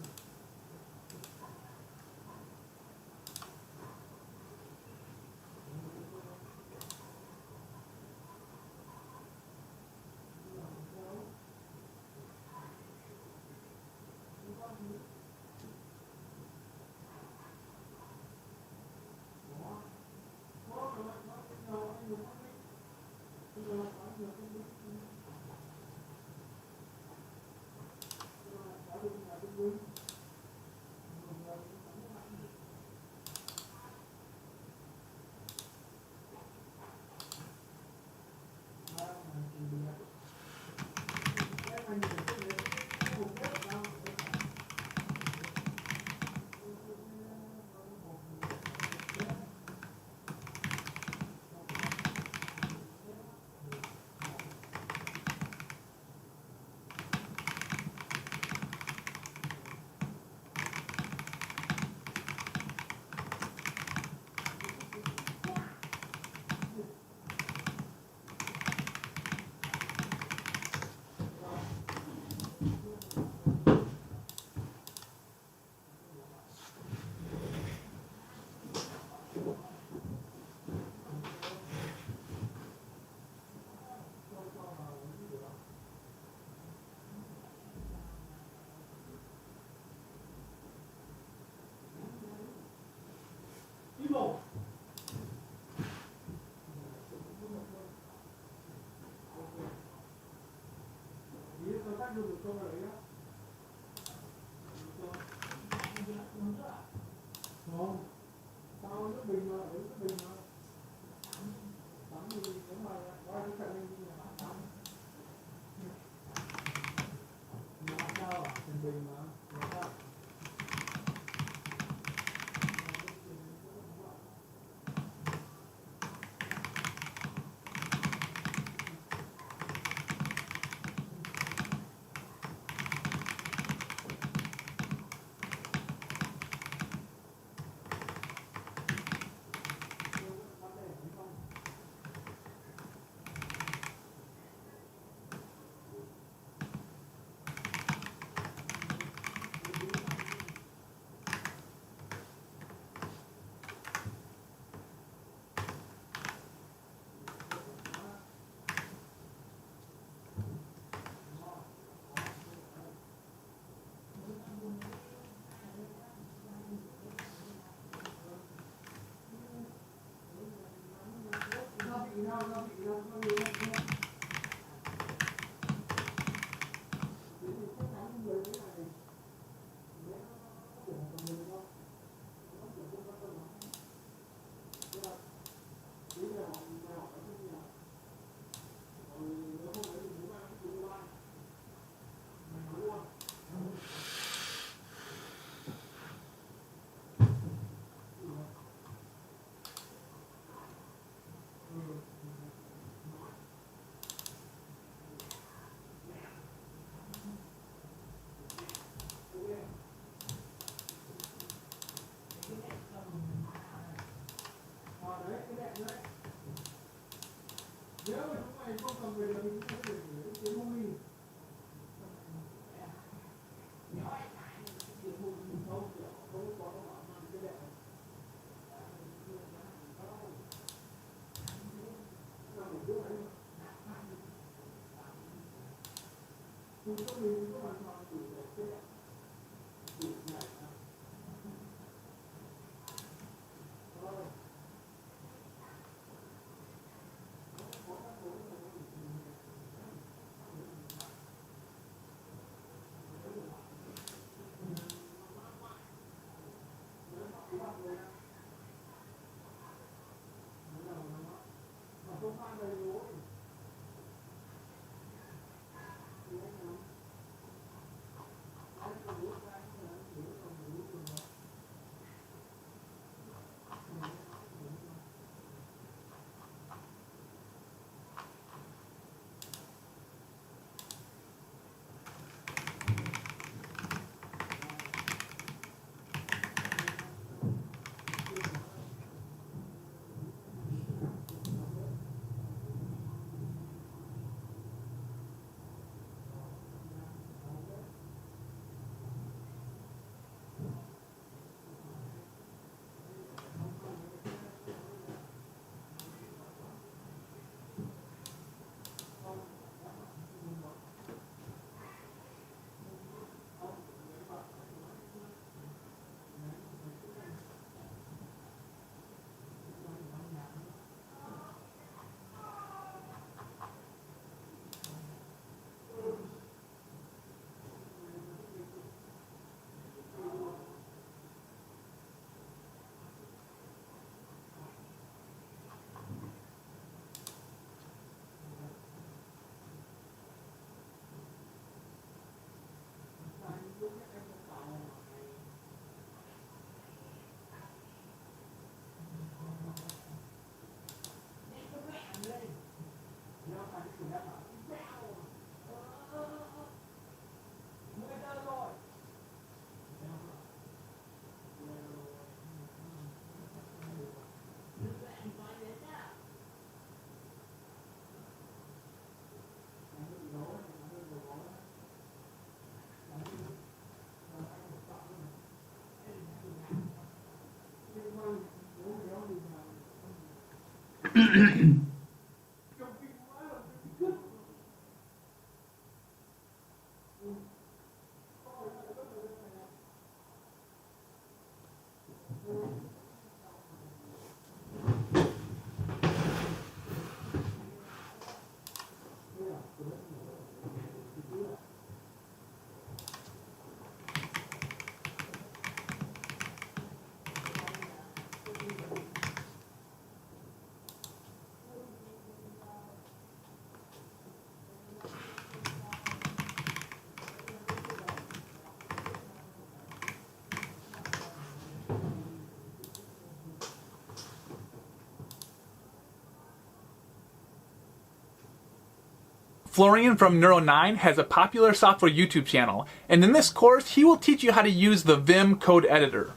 Florian from Neuro9 has a popular software YouTube channel, and in this course, he will teach you how to use the Vim code editor.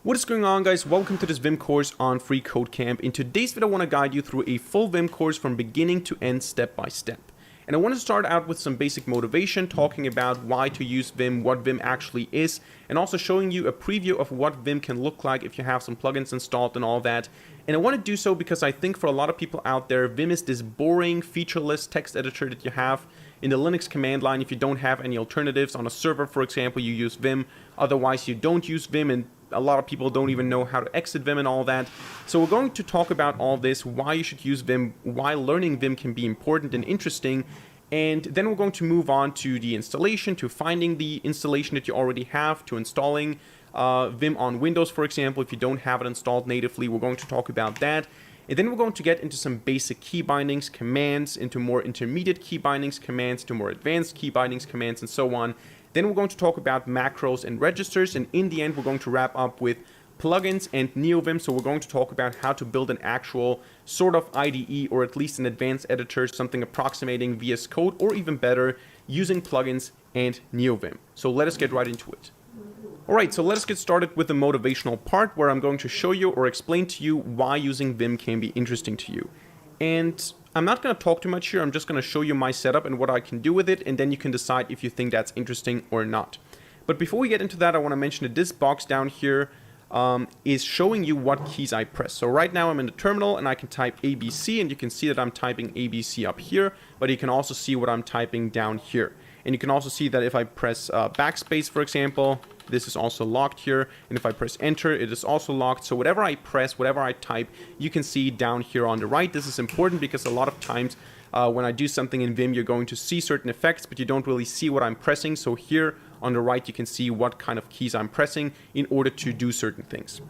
What is going on, guys? Welcome to this Vim course on Free Code Camp. In today's video, I want to guide you through a full Vim course from beginning to end, step by step. And I want to start out with some basic motivation, talking about why to use Vim, what Vim actually is, and also showing you a preview of what Vim can look like if you have some plugins installed and all that. And I want to do so because I think for a lot of people out there, Vim is this boring, featureless text editor that you have in the Linux command line if you don't have any alternatives. On a server, for example, you use Vim. Otherwise, you don't use Vim, and a lot of people don't even know how to exit Vim and all that. So we're going to talk about all this, why you should use Vim, why learning Vim can be important and interesting. And then we're going to move on to the installation, to finding the installation that you already have, to installing Vim on Windows, for example. If you don't have it installed natively, we're going to talk about that. And then we're going to get into some basic key bindings, commands, into more intermediate key bindings, commands, to more advanced key bindings, commands, and so on. Then we're going to talk about macros and registers, and in the end, we're going to wrap up with plugins and NeoVim. So we're going to talk about how to build an actual sort of IDE, or at least an advanced editor, something approximating VS Code, or even better, using plugins and NeoVim. So let us get right into it. Alright, so let us get started with the motivational part, where I'm going to show you or explain to you why using Vim can be interesting to you. And I'm not going to talk too much here, I'm just going to show you my setup and what I can do with it, and then you can decide if you think that's interesting or not. But before we get into that, I want to mention that this box down here is showing you what keys I press. So right now I'm in the terminal and I can type ABC, and you can see that I'm typing ABC up here, but you can also see what I'm typing down here. And you can also see that if I press backspace, for example, this is also locked here, and if I press enter, it is also locked. So whatever I press, whatever I type, you can see down here on the right. This is important because a lot of times when I do something in Vim, you're going to see certain effects, but you don't really see what I'm pressing. So here on the right, you can see what kind of keys I'm pressing in order to do certain things.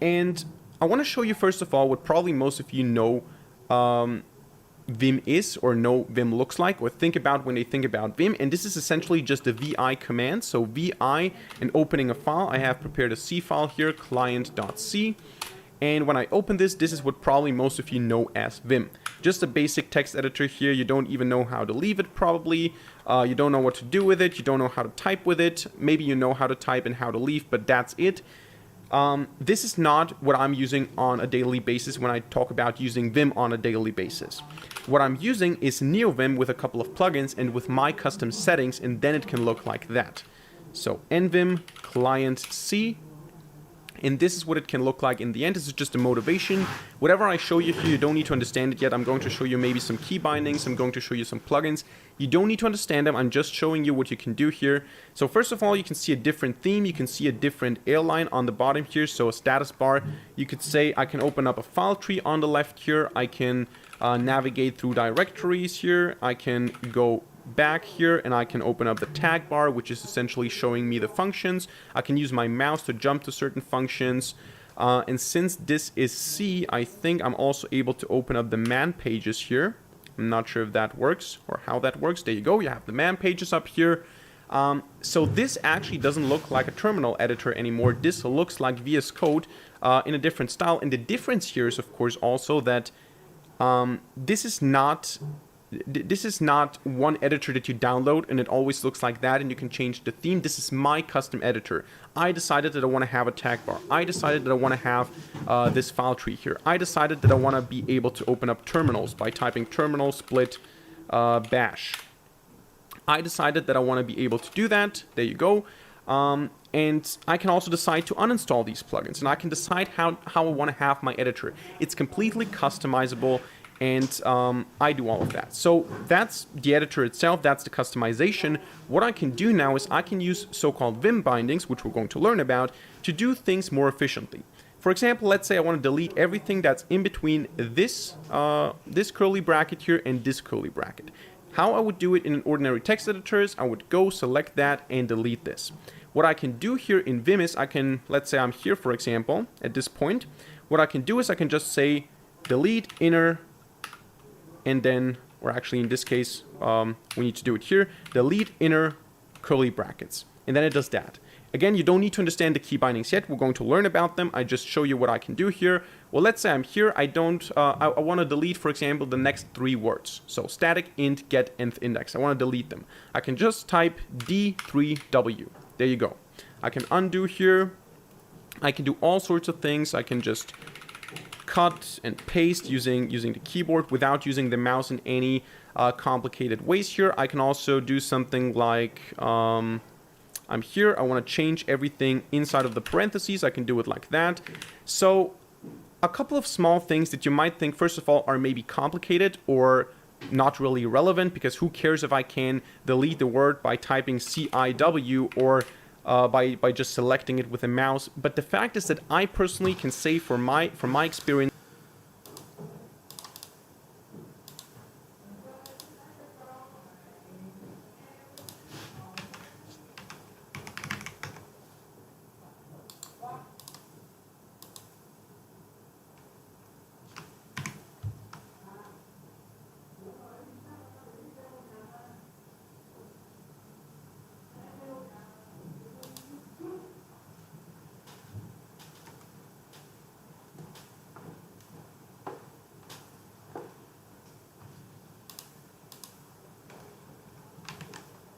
And I want to show you, first of all, what probably most of you know Vim is, or know Vim looks like, or think about when they think about Vim. And this is essentially just a VI command. So VI and opening a file. I have prepared a C file here, client.c. And when I open this, this is what probably most of you know as Vim. Just a basic text editor here. You don't even know how to leave it, probably. You don't know what to do with it. You don't know how to type with it. Maybe you know how to type and how to leave, but that's it. This is not what I'm using on a daily basis when I talk about using Vim on a daily basis. What I'm using is NeoVim with a couple of plugins and with my custom settings, and then it can look like that. So nvim client C, and this is what it can look like in the end. This is just a motivation. Whatever I show you here, you don't need to understand it yet. I'm going to show you maybe some key bindings. I'm going to show you some plugins. You don't need to understand them. I'm just showing you what you can do here. So first of all, you can see a different theme. You can see a different airline on the bottom here. So a status bar. You could say I can open up a file tree on the left here. I can navigate through directories here. I can go back here and I can open up the tag bar, which is essentially showing me the functions. I can use my mouse to jump to certain functions. And since this is C, I think I'm also able to open up the man pages here. I'm not sure if that works or how that works. There you go. You have the man pages up here. So this actually doesn't look like a terminal editor anymore. This looks like VS Code in a different style. And the difference here is, of course, also that this is not one editor that you download and it always looks like that and you can change the theme. This is my custom editor. I decided that I want to have a tag bar. I decided that I want to have this file tree here. I decided that I want to be able to open up terminals by typing terminal split bash. I decided that I want to be able to do that. There you go. And I can also decide to uninstall these plugins, and I can decide how I want to have my editor. It's completely customizable, and I do all of that. So that's the editor itself, that's the customization. What I can do now is I can use so-called Vim bindings, which we're going to learn about, to do things more efficiently. For example, let's say I want to delete everything that's in between this curly bracket here and this curly bracket. How I would do it in an ordinary text editor is I would go select that and delete this. What I can do here in Vim is I can, let's say I'm here, for example, at this point. What I can do is I can just say delete inner, and then, or actually in this case, we need to do it here, delete inner curly brackets. and then it does that. Again, you don't need to understand the key bindings yet. We're going to learn about them. I just show you what I can do here. Well, let's say I'm here. I want to delete, for example, the next 3 words. So static int get nth index. I want to delete them. I can just type D3W. There you go. I can undo here. I can do all sorts of things. I can just cut and paste using the keyboard without using the mouse in any complicated ways here. I can also do something like I'm here, I want to change everything inside of the parentheses. I can do it like that. So a couple of small things that you might think, first of all, are maybe complicated or not really relevant, because who cares if I can delete the word by typing CIW or by just selecting it with a mouse. But the fact is that I personally can say from my experience